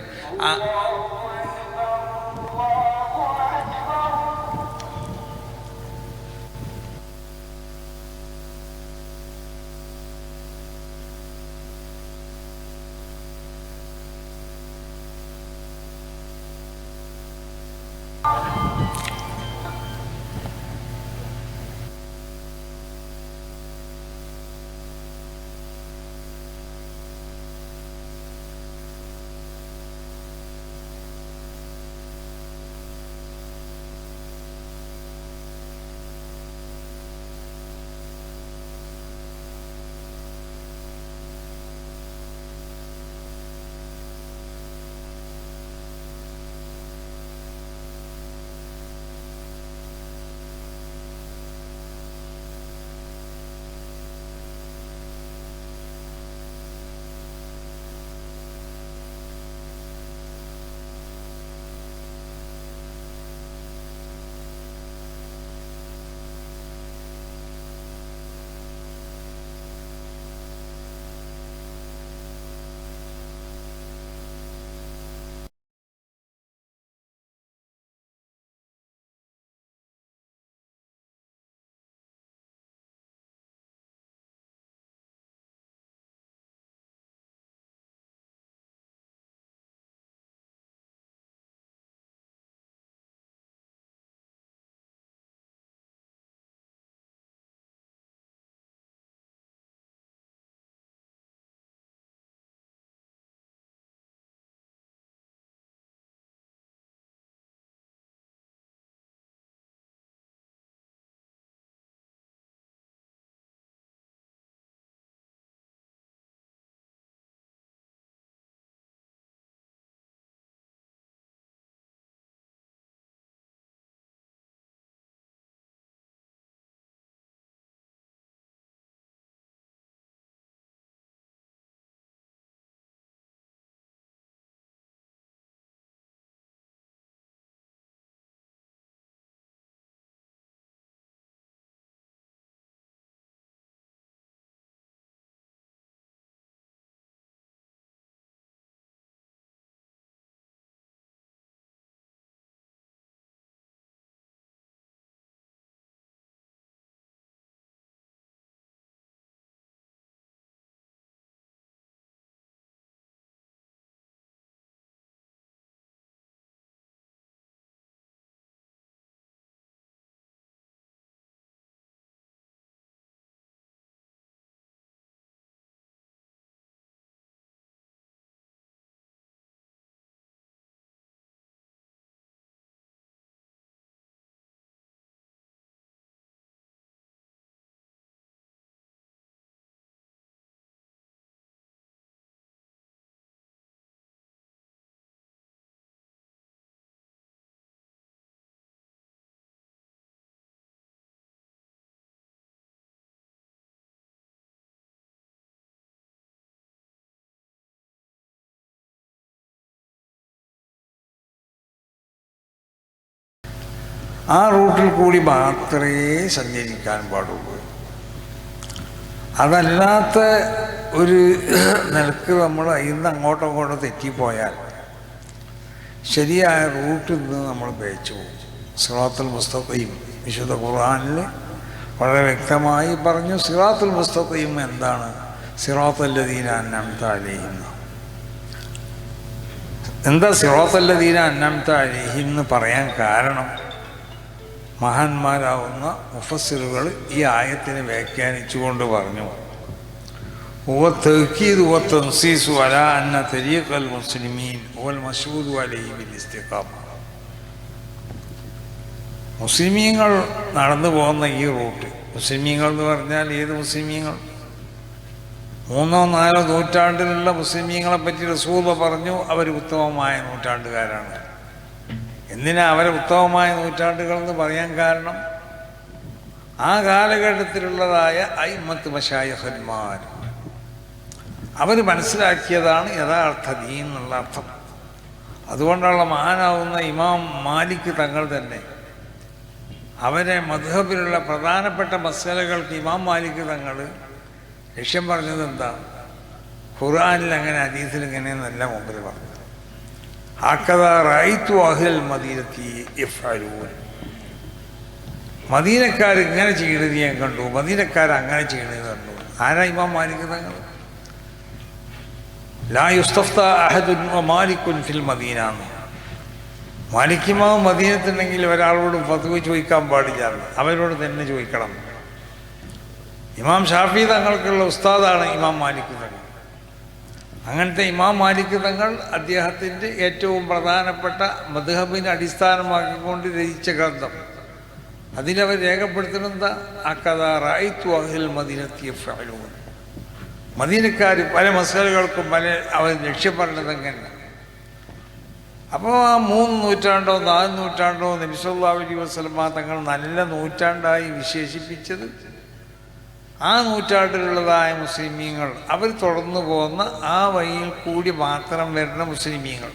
ആ റൂട്ടിൽ കൂടി മാത്രമേ സഞ്ചരിക്കാൻ പാടുള്ളൂ. അതല്ലാത്ത ഒരു നിലക്ക് നമ്മൾ ഇന്ന് അങ്ങോട്ടോ അങ്ങോട്ടോ തെറ്റിപ്പോയാൽ ശരിയായ റൂട്ടിൽ നിന്ന് നമ്മൾ പേച്ചു പോകും. സിറാത്തുൽ മുസ്തഖീം വിശുദ്ധ ഖുർആനിൽ വളരെ വ്യക്തമായി പറഞ്ഞു. സിറാത്തുൽ മുസ്തഖീം എന്താണ്? സിറാത്തല്ലദീന അൻഅംത അലൈഹിം. എന്താ സിറാത്തല്ലദീന അൻഅംത അലൈഹിം എന്ന് പറയാൻ കാരണം? മഹാന്മാരാവുന്ന മുഫസ്സിറുകൾ ഈ ആയത്തിനെ വ്യാഖ്യാനിച്ചുകൊണ്ട് പറഞ്ഞു, ഹുവ തഅ്കീദു വ തൻസീസു അലാ അന്ന തരീഖൽ മുസ്ലിമീൻ വൽ മശ്ഹൂദു അലൈഹി ബിൽ ഇസ്തിഖാമ. മുസ്ലിമീങ്ങൾ നടന്നു പോകുന്ന ഈ റൂട്ട്, മുസ്ലിമീങ്ങൾ എന്ന് പറഞ്ഞാൽ ഏത് മുസ്ലിമീങ്ങൾ? 3 or 4 നൂറ്റാണ്ടിലുള്ള മുസ്ലിമീങ്ങളെ പറ്റി റസൂൽ പറഞ്ഞു അവർ ഉത്തമമായ നൂറ്റാണ്ടുകാരാണ്. എന്തിനാ അവരെ ഉത്തമമായ നൂറ്റാണ്ടുകൾ എന്ന് പറയാൻ കാരണം? ആ കാലഘട്ടത്തിലുള്ളതായ അയിമ്മത്ത് മശായിഖന്മാർ അവർ മനസ്സിലാക്കിയതാണ് യഥാർത്ഥ ദീൻ എന്നുള്ള അർത്ഥം. അതുകൊണ്ടുള്ള മഹാനാവുന്ന ഇമാം മാലിക് തങ്ങൾ തന്നെ അവരെ മദ്ഹബിലുള്ള പ്രധാനപ്പെട്ട മസലകൾക്ക് ഇമാം മാലിക് തങ്ങൾ ലക്ഷ്യം പറഞ്ഞത് എന്താ? ഖുർആനിൽ അങ്ങനെ ഹദീസിൽ ഇങ്ങനെയെന്നല്ല മുമ്പിൽ പറഞ്ഞു. ഹക്കദാ റഅയ്തു അഹ്ലൽ മദീനത്തി യഫ്അലൂൻ. മദീനക്കാർ ഇങ്ങനെ ചെയ്യുന്നത് ഞാൻ കണ്ടു, മദീനക്കാർ അങ്ങനെ ചെയ്യുന്നത് കണ്ടു. ആരാ ഇമാം മാലിക് തങ്ങൾ? ലാ യുസ്തഫ്ത അഹദുൻ വ മാലികുൻ ഫിൽ മദീന. മാലിക് ഇമാം മദീനത്തുണ്ടെങ്കിൽ ഒരാളോട് ഫത്വ ചോദിക്കാൻ പാടില്ല, അവരോട് തന്നെ ചോദിക്കണം. ഇമാം ഷാഫി തങ്ങൾക്കുള്ള ഉസ്താദാണ് ഇമാം മാലിക് തങ്ങൾ. അങ്ങനത്തെ ഇമാം മാലിക് തങ്ങൾ അദ്ദേഹത്തിൻ്റെ ഏറ്റവും പ്രധാനപ്പെട്ട മദ്ഹബിനെ അടിസ്ഥാനമാക്കിക്കൊണ്ട് രചിച്ച ഗ്രന്ഥം, അതിലവർ രേഖപ്പെടുത്തുന്നത് അഖദാ റഅയ്തു അഹ്ലൽ മദീനത്തി യഫ്അലൂൻ. മദീനക്കാർ പല മസലകൾക്കും പല അവർ ലക്ഷ്യപ്പെടുന്നത് എങ്ങനെ? അപ്പോൾ ആ 3 നൂറ്റാണ്ടോ 4 നൂറ്റാണ്ടോ നബി സല്ലല്ലാഹു അലൈഹി വസല്ലം തങ്ങൾ നല്ല നൂറ്റാണ്ടായി വിശേഷിപ്പിച്ചത് ആ നൂറ്റാണ്ടിലുള്ളതായ മുസ്ലിമീങ്ങൾ അവർ തുടർന്നു പോകുന്ന ആ വഴിയിൽ കൂടി മാത്രം വരുന്ന മുസ്ലിമീങ്ങൾ.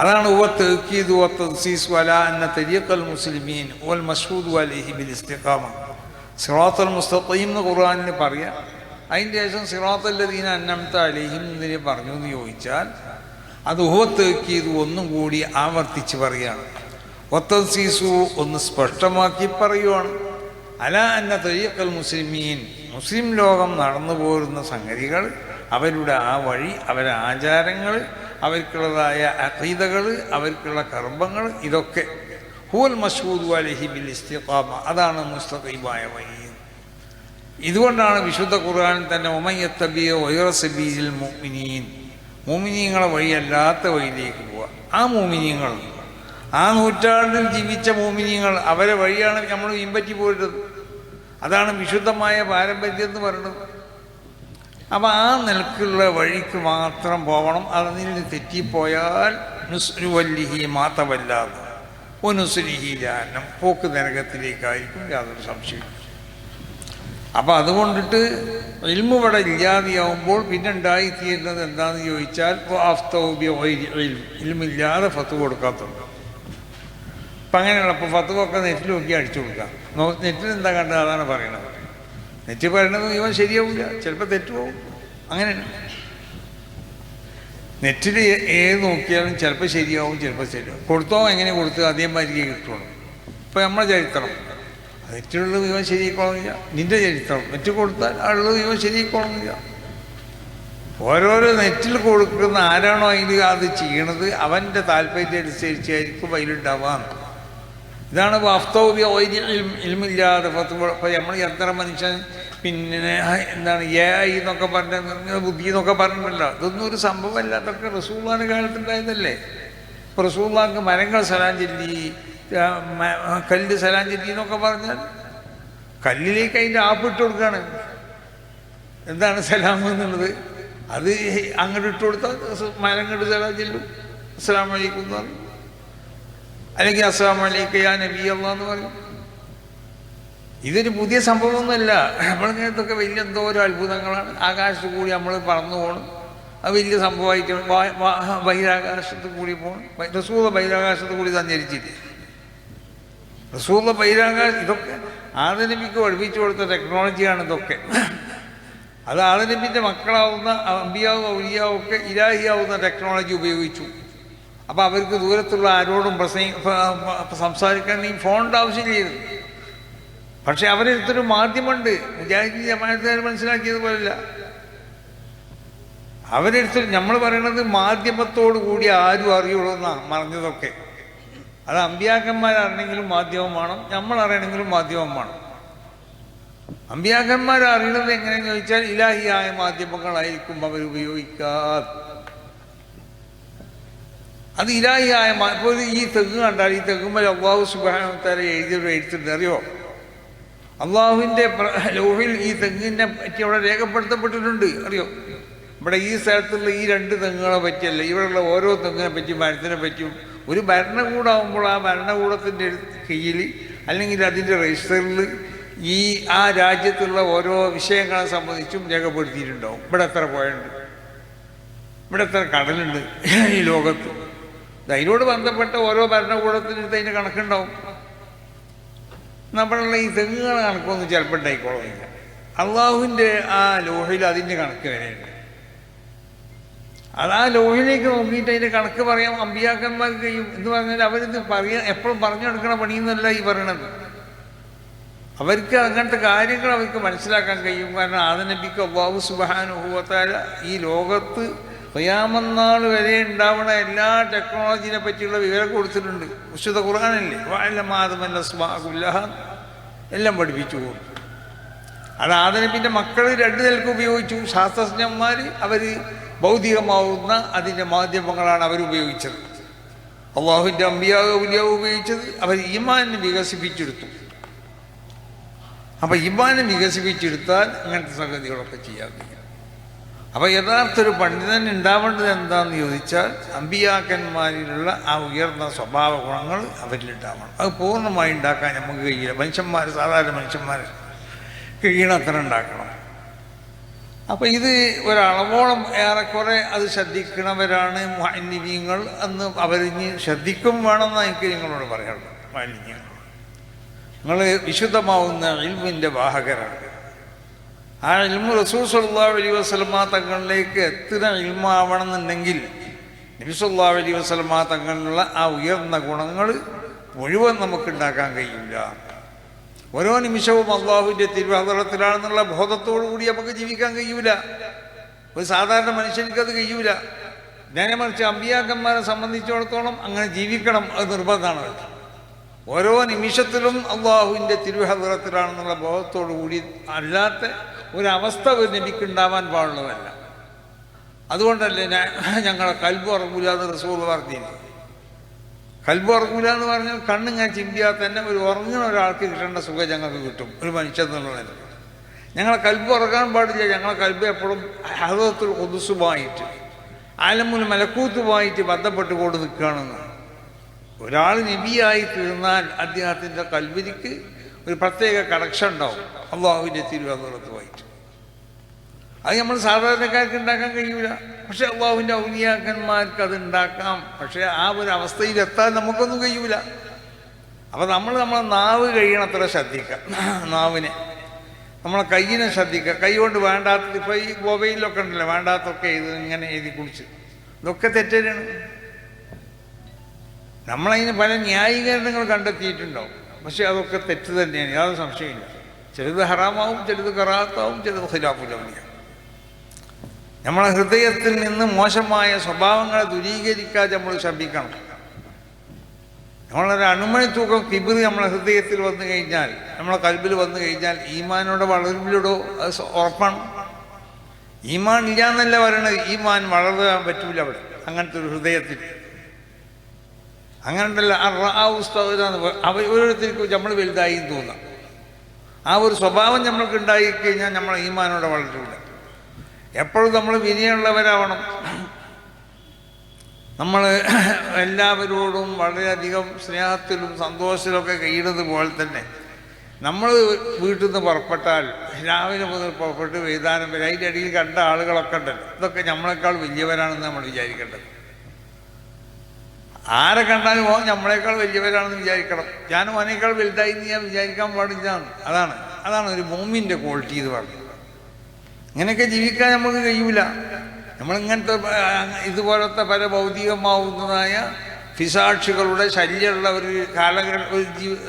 അതാണ് ഹുവ തഅ്കീദു വ തൻസീസു അലാ അന്ന തരീഖൽ മുസ്ലിമീൻ വൽ മശ്ഹൂദു അലൈഹി ബിൽ ഇസ്തിഖാമ. സിറാത്തുൽ മുസ്തഖീം എന്ന് ഖുർആനിൽ പറയാം. അതിൻ്റെ ശേഷം സിറാത്തല്ലദീന അൻഅംത അലൈഹിം എന്നതിനെ പറഞ്ഞു എന്ന് ചോദിച്ചാൽ അത് ഹുവ തഅ്കീദു ഒന്നും കൂടി ആവർത്തിച്ച് പറയുകയാണ്. വ തൻസീസു ഒന്ന് സ്പഷ്ടമാക്കി പറയുവാണ്. അലാ അന്ന തരീഖൽ മുസ്ലിമീൻ, മുസ്ലിം ലോകം നടന്നു പോരുന്ന സംഗതികൾ, അവരുടെ ആ വഴി, അവരുടെ ആചാരങ്ങൾ, അവർക്കുള്ളതായ അഖീദകൾ, അവർക്കുള്ള കർമ്മങ്ങൾ, ഇതൊക്കെ ഹുവൽ മശ്ഹൂദു അലൈഹി ബിൽ ഇസ്തിഖാമ, അതാണ് മുസ്തഖീമായ വഴി. ഇതുകൊണ്ടാണ് വിശുദ്ധ ഖുർആനിൽ തന്നെ ഉമയ്യത്തബിയ വൈറ സബീലിൽ മുഅ്മിനീൻ, മുഅ്മിനീങ്ങളെ വഴിയല്ലാത്ത വഴിയിലേക്ക് പോവുക. ആ മുഅ്മിനീങ്ങൾ, ആ നൂറ്റാണ്ടിൽ ജീവിച്ച മുഅ്മിനീങ്ങൾ, അവരെ വഴിയാണ് നമ്മൾ പിൻപറ്റി പോരുന്നത്. അതാണ് വിശുദ്ധമായ പാരമ്പര്യം എന്ന് പറയുന്നത്. അപ്പം ആ നിലക്കുള്ള വഴിക്ക് മാത്രം പോകണം. അതിൽ തെറ്റിപ്പോയാൽ നുസ്രുവല്ലിഹി മാത്തവല്ലാതെ ഒനുസ്രിഹി ജഹന്നം, പോക്ക് നരകത്തിലേക്കായിരിക്കും, യാതൊരു സംശയവും. അപ്പം അതുകൊണ്ടിട്ട് ഇൽമു ഇവിടെ ഇല്ലാതെയാവുമ്പോൾ പിന്നെ ഉണ്ടായിത്തീരുന്നത് എന്താണെന്ന് ചോദിച്ചാൽ ഇൽമില്ലാതെ ഫത്വ കൊടുക്കാത്തുണ്ട്. അപ്പം അങ്ങനെയുള്ള ഇപ്പോൾ ഫത്വൊക്കെ നെറ്റിൽ നോക്കി അടിച്ചു കൊടുക്കാം. നെറ്റിൽ എന്താ കണ്ടത് അതാണ് പറയണത്. നെറ്റ് പറയണത് ഇവൻ ശരിയാവില്ല, ചിലപ്പോൾ തെറ്റുപോകും. അങ്ങനെയാണ് നെറ്റിൽ ഏത് നോക്കിയാലും ചിലപ്പോൾ ശരിയാവും, ചിലപ്പോൾ ശരിയാവും. കൊടുത്തോ എങ്ങനെ കൊടുത്ത് അതേമാതിരിക്കേ കിട്ടുള്ളൂ. ഇപ്പം നമ്മുടെ ചരിത്രം നെറ്റിലുള്ളത് ഇവൻ ശരിയായിക്കോളുന്നില്ല, നിൻ്റെ ചരിത്രം നെറ്റ് കൊടുത്താൽ ഉള്ളത് ഇവൻ ശരിയായിക്കോളുന്നില്ല. ഓരോരോ നെറ്റിൽ കൊടുക്കുന്ന ആരാണോ അതിൽ അത് ചെയ്യണത് അവൻ്റെ താല്പര്യം അനുസരിച്ചായിരിക്കും അതിലുണ്ടാവാന്ന്. ഇതാണ് വാസ്തവ്യ ഇൽമില്ലാതെ ഇപ്പോൾ നമ്മൾ എത്ര മനുഷ്യൻ പിന്നെ എന്താണ് AI എന്നൊക്കെ പറഞ്ഞ ബുദ്ധി എന്നൊക്കെ പറഞ്ഞിട്ടുണ്ടല്ലോ. ഇതൊന്നും ഒരു സംഭവമല്ല. അതൊക്കെ റസൂലുള്ളാഹിന്റെ കാലത്തുണ്ടായതല്ലേ. ഇപ്പോൾ റസൂലുള്ളാഹിക്ക് മരങ്ങൾ സലാം ചൊല്ലി, കല്ല് സലാം ചൊല്ലി എന്നൊക്കെ പറഞ്ഞാൽ കല്ലിലേക്ക് അതിൻ്റെ ആപ്പിട്ട് കൊടുക്കുകയാണ്. എന്താണ് സലാം എന്നുള്ളത്? അത് അങ്ങോട്ട് ഇട്ട് കൊടുത്താൽ മരങ്ങോട്ട് സലാം ചെല്ലും, അസ്സലാമു അലൈക്കും എന്ന് പറയും, അല്ലെങ്കിൽ അസ്സലാമു അലൈക യാ നബി അല്ലാഹ് എന്ന് പറയും. ഇതൊരു പുതിയ സംഭവമൊന്നുമല്ല. നമ്മളിങ്ങനത്തൊക്കെ വലിയ എന്തോ ഒരു അത്ഭുതങ്ങളാണ്. ആകാശത്ത് കൂടി നമ്മൾ പറന്നു പോകണം, അത് വലിയ സംഭവമായിട്ട്. ബഹിരാകാശത്ത് കൂടി പോകണം. റസൂൽ ബഹിരാകാശത്ത് കൂടി സഞ്ചരിച്ചില്ലേ? റസൂലുള്ള ബഹിരാകാശ ഇതൊക്കെ ആദം നബിക്ക് പഠിപ്പിച്ചു കൊടുത്ത ടെക്നോളജിയാണ് ഇതൊക്കെ. അത് ആദം നബിൻ്റെ മക്കളാവുന്ന അമ്പിയാവും ഔലിയാവും ഒക്കെ ഇലാഹിയാവുന്ന ടെക്നോളജി ഉപയോഗിച്ചു. അപ്പോൾ അവർക്ക് ദൂരത്തുള്ള ആരോടും സംസാരിക്കാൻ ഈ ഫോണിൻ്റെ ആവശ്യമില്ലായിരുന്നു. പക്ഷെ അവരെടുത്തൊരു മാധ്യമമുണ്ട്. മുജാഹിദീൻ ജമാഅത്തുകാർ മനസ്സിലാക്കിയതുപോലല്ല. അവരെടുത്ത് നമ്മൾ പറയണത് മാധ്യമത്തോടു കൂടി ആരും അറിയുള്ളൂ എന്നാണ് പറഞ്ഞതൊക്കെ. അത് അമ്പിയാക്കന്മാരറിയണമെങ്കിലും മാധ്യമം വേണം, നമ്മളറിയണമെങ്കിലും മാധ്യമം വേണം. അമ്പിയാക്കന്മാരറിയണത് എങ്ങനെയെന്ന് ചോദിച്ചാൽ ഇലാഹിയായ മാധ്യമങ്ങളായിരിക്കും അവരുപയോഗിക്കാതെ. അത് ഇലാഹിയായ ഇപ്പോൾ ഈ തെങ്ങ് കണ്ടാൽ ഈ തെങ്ങുമ്പോൾ അള്ളാഹു സുബ്ഹാനഹു വ തആല എഴുതിയൊരു എഴുത്തുണ്ട്, അറിയോ? അള്ളാഹുവിൻ്റെ ലൗഹിൽ ഈ തെങ്ങിനെ പറ്റി അവിടെ രേഖപ്പെടുത്തപ്പെട്ടിട്ടുണ്ട്, അറിയോ? ഇവിടെ ഈ സ്ഥലത്തുള്ള ഈ 2 തെങ്ങുകളെ പറ്റിയല്ല, ഇവിടെയുള്ള ഓരോ തെങ്ങിനെ പറ്റി മരത്തിനെ പറ്റിയും ഒരു ഭരണകൂടമാകുമ്പോൾ ആ ഭരണകൂടത്തിൻ്റെ കീഴിൽ അല്ലെങ്കിൽ അതിൻ്റെ രജിസ്റ്ററിൽ ആ രാജ്യത്തുള്ള ഓരോ വിഷയങ്ങളെ സംബന്ധിച്ചും രേഖപ്പെടുത്തിയിട്ടുണ്ടാവും. ഇവിടെ എത്ര പുഴയുണ്ട്, ഇവിടെ എത്ര കടലുണ്ട് ഈ ലോകത്ത്, അതിനോട് ബന്ധപ്പെട്ട ഓരോ ഭരണകൂടത്തിനടുത്ത് അതിൻ്റെ കണക്കുണ്ടാവും. നമ്മളുള്ള ഈ തെങ്ങുകളെ കണക്കൊന്നും ചിലപ്പോൾ ഉണ്ടായിക്കോളുന്നില്ല. അള്ളാഹുവിൻ്റെ ആ ലോഹിൽ അതിൻ്റെ കണക്ക് വരെയുണ്ട്. അത് ആ ലോഹിലേക്ക് നോക്കിയിട്ട് അതിൻ്റെ കണക്ക് പറയാം അമ്പിയാക്കന്മാർക്ക് കഴിയും എന്ന് പറഞ്ഞാൽ അവരിത് എപ്പോഴും പറഞ്ഞെടുക്കണ പണിയെന്നല്ല ഈ പറയണത്. അവർക്ക് അങ്ങനത്തെ കാര്യങ്ങൾ അവർക്ക് മനസ്സിലാക്കാൻ കഴിയും. കാരണം ആദം നബിക്ക് അല്ലാഹു സുബ്ഹാനഹു വ തആല ഈ ലോകത്ത് ഖിയാമത്ത് നാൾ വരെ ഉണ്ടാവുന്ന എല്ലാ ടെക്നോളജിനെ പറ്റിയുള്ള വിവരം കൊടുത്തിട്ടുണ്ട്. വിശുദ്ധ ഖുർആനല്ലേ, വഅല്ലമ ആദമൽ അസ്മാഅ കുല്ലഹ എല്ലാം പഠിപ്പിച്ചു കൊടുത്തു. അത് ആദം നബിൻ്റെ മക്കൾ 2 നിലക്ക് ഉപയോഗിച്ചു. ശാസ്ത്രജ്ഞന്മാർ അവർ ഭൗതികമാവുന്ന അതിൻ്റെ മാധ്യമങ്ങളാണ് അവരുപയോഗിച്ചത്. അള്ളാഹുവിൻ്റെ അമ്പിയാവ് ഔലിയാവ് ഉപയോഗിച്ചത് അവർ ഈമാനെ വികസിപ്പിച്ചെടുത്തു. അപ്പം ഈമാനെ വികസിപ്പിച്ചെടുത്താൽ അങ്ങനത്തെ സംഗതികളൊക്കെ ചെയ്യാൻ കഴിയും. അപ്പം യഥാർത്ഥൊരു പണ്ഡിതൻ ഉണ്ടാവേണ്ടത് എന്താണെന്ന് ചോദിച്ചാൽ അമ്പിയാക്കന്മാരിലുള്ള ആ ഉയർന്ന സ്വഭാവ ഗുണങ്ങൾ അവരിലുണ്ടാവണം. അത് പൂർണ്ണമായി ഉണ്ടാക്കാൻ നമുക്ക് കഴിയില്ല. മനുഷ്യന്മാർ, സാധാരണ മനുഷ്യന്മാർ കഴിയണത്ര ഉണ്ടാക്കണം. അപ്പം ഇത് ഒരളവോളം ഏറെക്കുറെ അത് ശ്രദ്ധിക്കണവരാണ് മാലിന്യങ്ങൾ എന്ന് അവരിഞ്ഞ് ശ്രദ്ധിക്കും വേണമെന്ന് എനിക്ക് നിങ്ങളോട് പറയാനുള്ളത്. മാലിന്യങ്ങൾ നിങ്ങൾ വിശുദ്ധമാവുന്ന ഇൽമിൻ്റെ വാഹകരാണ്. ആ ഇൽമു റസൂൽ സ്വല്ലല്ലാഹു അലൈഹി വസല്ലമ തങ്ങളിലേക്ക് എത്തുന്ന ഇൽമാവണമെന്നുണ്ടെങ്കിൽ നബി സല്ലല്ലാഹു അലൈഹി വസല്ലമ തങ്ങളിലുള്ള ആ ഉയർന്ന ഗുണങ്ങൾ മുഴുവൻ നമുക്കുണ്ടാക്കാൻ കഴിയില്ല. ഓരോ നിമിഷവും അള്ളാഹുവിൻ്റെ തിരുവഹദറത്തിലാണെന്നുള്ള ബോധത്തോടു കൂടി നമുക്ക് ജീവിക്കാൻ കഴിയൂല. ഒരു സാധാരണ മനുഷ്യനിക്കത് കഴിയൂല. നേരെ മറിച്ച് അമ്പിയാക്കന്മാരെ സംബന്ധിച്ചിടത്തോളം അങ്ങനെ ജീവിക്കണം, അത് നിർബന്ധമാണ്. ഓരോ നിമിഷത്തിലും അള്ളാഹുവിൻ്റെ തിരുവഹദറത്തിലാണെന്നുള്ള ബോധത്തോടു കൂടി അല്ലാത്ത ഒരവസ്ഥ ഒരു നബിക്കുണ്ടാവാൻ പാടുള്ളതല്ല. അതുകൊണ്ടല്ലേ ഞങ്ങളെ കൽബ് ഉറങ്ങൂല എന്ന് റസൂൽ പറഞ്ഞില്ലേ. കൽബ് ഉറങ്ങൂല എന്ന് പറഞ്ഞാൽ കണ്ണിങ്ങനെ ചിന്തിയാൽ തന്നെ ഒരു ഉറങ്ങുന്ന ഒരാൾക്ക് കിട്ടേണ്ട സുഖം ഞങ്ങൾക്ക് കിട്ടും, ഒരു മനുഷ്യൻ എന്നുള്ളതിന്. ഞങ്ങളെ കൽബ് ഉറങ്ങാൻ പാടില്ല. ഞങ്ങളെ കൽബ് എപ്പോഴും ഹദറത്തുൽ ഖുദ്സുമായിട്ട് ആലമുൽ മലക്കൂത്തുമായിട്ട് ബന്ധപ്പെട്ടുകൊണ്ട് നിൽക്കുകയാണെന്ന്. ഒരാൾ നബിയായി തീർന്നാൽ അദ്ദേഹത്തിൻ്റെ കൽബിലേക്ക് ഒരു പ്രത്യേക കണക്ഷൻ ഉണ്ടാവും അള്ളാഹുവിൻ്റെ തിരുവഹദറത്തുമായിട്ട്. അത് നമ്മൾ സാധാരണക്കാർക്ക് ഉണ്ടാക്കാൻ കഴിയൂല. പക്ഷെ അള്ളാഹുവിൻ്റെ ഔലിയാക്കന്മാർക്ക് അത് ഉണ്ടാക്കാം. പക്ഷെ ആ ഒരു അവസ്ഥയിലെത്താൻ നമുക്കൊന്നും കഴിയൂല. അപ്പം നമ്മളെ നാവ് കഴിയണത്ര ശ്രദ്ധിക്കാം. നാവിനെ, നമ്മളെ കയ്യിനെ ശ്രദ്ധിക്കുക. കൈ കൊണ്ട് വേണ്ടാത്ത, ഇപ്പോൾ ഈ മൊബൈലിലൊക്കെ ഉണ്ടല്ലോ വേണ്ടാത്തൊക്കെ ഇത് ഇങ്ങനെ എഴുതി കുടിച്ച്, ഇതൊക്കെ തെറ്റാണ്. നമ്മളതിന് പല ന്യായീകരണങ്ങൾ കണ്ടെത്തിയിട്ടുണ്ടാവും. പക്ഷെ അതൊക്കെ തെറ്റ് തന്നെയാണ്, യാതൊരു സംശയമില്ല. ചിലത് ഹറാമാവും, ചിലത് കറാത്താവും, ചിലത് ഖിലാഫുലൗലിയാവും. നമ്മളെ ഹൃദയത്തിൽ നിന്ന് മോശമായ സ്വഭാവങ്ങളെ ദൂരീകരിക്കാതെ നമ്മൾ ശ്രമിക്കണം. നമ്മളൊരു അണുമണി തൂക്കം കിബിർ നമ്മളെ ഹൃദയത്തിൽ വന്നു കഴിഞ്ഞാൽ, നമ്മളെ കൽബിൽ വന്നു കഴിഞ്ഞാൽ ഈമാനോടെ വളരില്ലടോ, അത് ഉറപ്പാണ്. ഈമാൻ ഇല്ല എന്നല്ല പറയണത്, ഈമാൻ വളരാൻ പറ്റൂല അവിടെ അങ്ങനത്തെ ഒരു ഹൃദയത്തിൽ. അങ്ങനെ ഉണ്ടല്ലോ ആ ഉസ്താദാന്ന് ഓരോരുത്തർക്കും നമ്മൾ വലുതായി തോന്നാം. ആ ഒരു സ്വഭാവം നമ്മൾക്ക് ഉണ്ടായിക്കഴിഞ്ഞാൽ നമ്മൾ ഈമാനോടെ വളരില്ല. എപ്പോഴും നമ്മൾ വിനയമുള്ളവരാവണം. നമ്മൾ എല്ലാവരോടും വളരെയധികം സ്നേഹത്തിലും സന്തോഷത്തിലൊക്കെ കഴിയുന്നത് പോലെ തന്നെ നമ്മൾ വീട്ടിൽ നിന്ന് പുറപ്പെട്ടാൽ രാവിലെ മുതൽ പുറപ്പെട്ട് വൈകുന്നേരം വരെ അതിൻ്റെ ഇടയിൽ കണ്ട ആളുകളൊക്കെ ഉണ്ടല്ലോ, ഇതൊക്കെ നമ്മളെക്കാൾ വലിയവരാണെന്ന് നമ്മൾ വിചാരിക്കേണ്ടത്. ആരെ കണ്ടാലും ഓ നമ്മളെക്കാൾ വലിയവരാണെന്ന് വിചാരിക്കണം, ഞാൻ ഓനേക്കാൾ വലുതായി എന്ന് ഞാൻ വിചാരിക്കാൻ പാടില്ല. അതാണ് ഒരു മോമിൻ്റെ ക്വാളിറ്റി എന്ന് പറഞ്ഞത്. ഇങ്ങനെയൊക്കെ ജീവിക്കാൻ നമുക്ക് കഴിയൂല. നമ്മളിങ്ങനത്തെ ഇതുപോലത്തെ പല ഭൗതികമാവുന്നതായ പിശാചുകളുടെ ശല്യമുള്ള ഒരു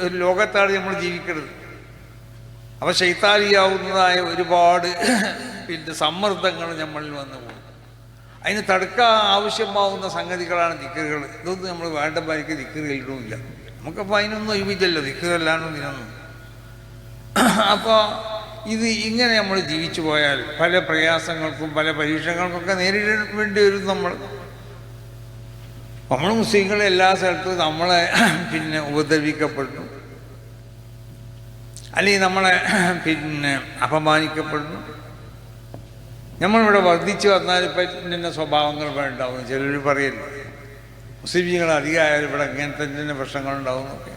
ഒരു ലോകത്താണ് നമ്മൾ ജീവിക്കുന്നത്. അപ്പോൾ ശൈത്താനിയാവുന്നതായ ഒരുപാട് പിന്നെ സമ്മർദ്ദങ്ങൾ നമ്മളിൽ വന്നു പോകും. അതിന് തടുക്കാൻ ആവശ്യമാവുന്ന സംഗതികളാണ് ദിക്റുകൾ. ഇതൊന്നും നമ്മൾ വേണ്ട പരിക്ക് ദിക്റുകളിലുമില്ല. നമുക്കപ്പോൾ അതിനൊന്നും ഒഴിവില്ലല്ലോ, ദിക്റല്ലാണ്ടും ഇതിനൊന്നും. അപ്പോൾ ഇങ്ങനെ നമ്മൾ ജീവിച്ചു പോയാൽ പല പ്രയാസങ്ങൾക്കും പല പരീക്ഷകൾക്കൊക്കെ നേരിടേണ്ടി വരും. നമ്മൾ മുസ്ലിങ്ങളെ എല്ലാ സ്ഥലത്തും നമ്മളെ പിന്നെ ഉപദ്രവിക്കപ്പെടുന്നു, അല്ലെങ്കിൽ നമ്മളെ പിന്നെ അപമാനിക്കപ്പെടുന്നു. നമ്മളിവിടെ വർദ്ധിച്ചു വന്നാൽ ഇപ്പം ഇന്ന സ്വഭാവങ്ങൾ ഉണ്ടാവും. ചിലർ പറയല്ലോ മുസ്ലിങ്ങൾ അധികമായാലും ഇവിടെ ഇങ്ങനത്തെ തന്നെ പ്രശ്നങ്ങളുണ്ടാവും എന്നൊക്കെ.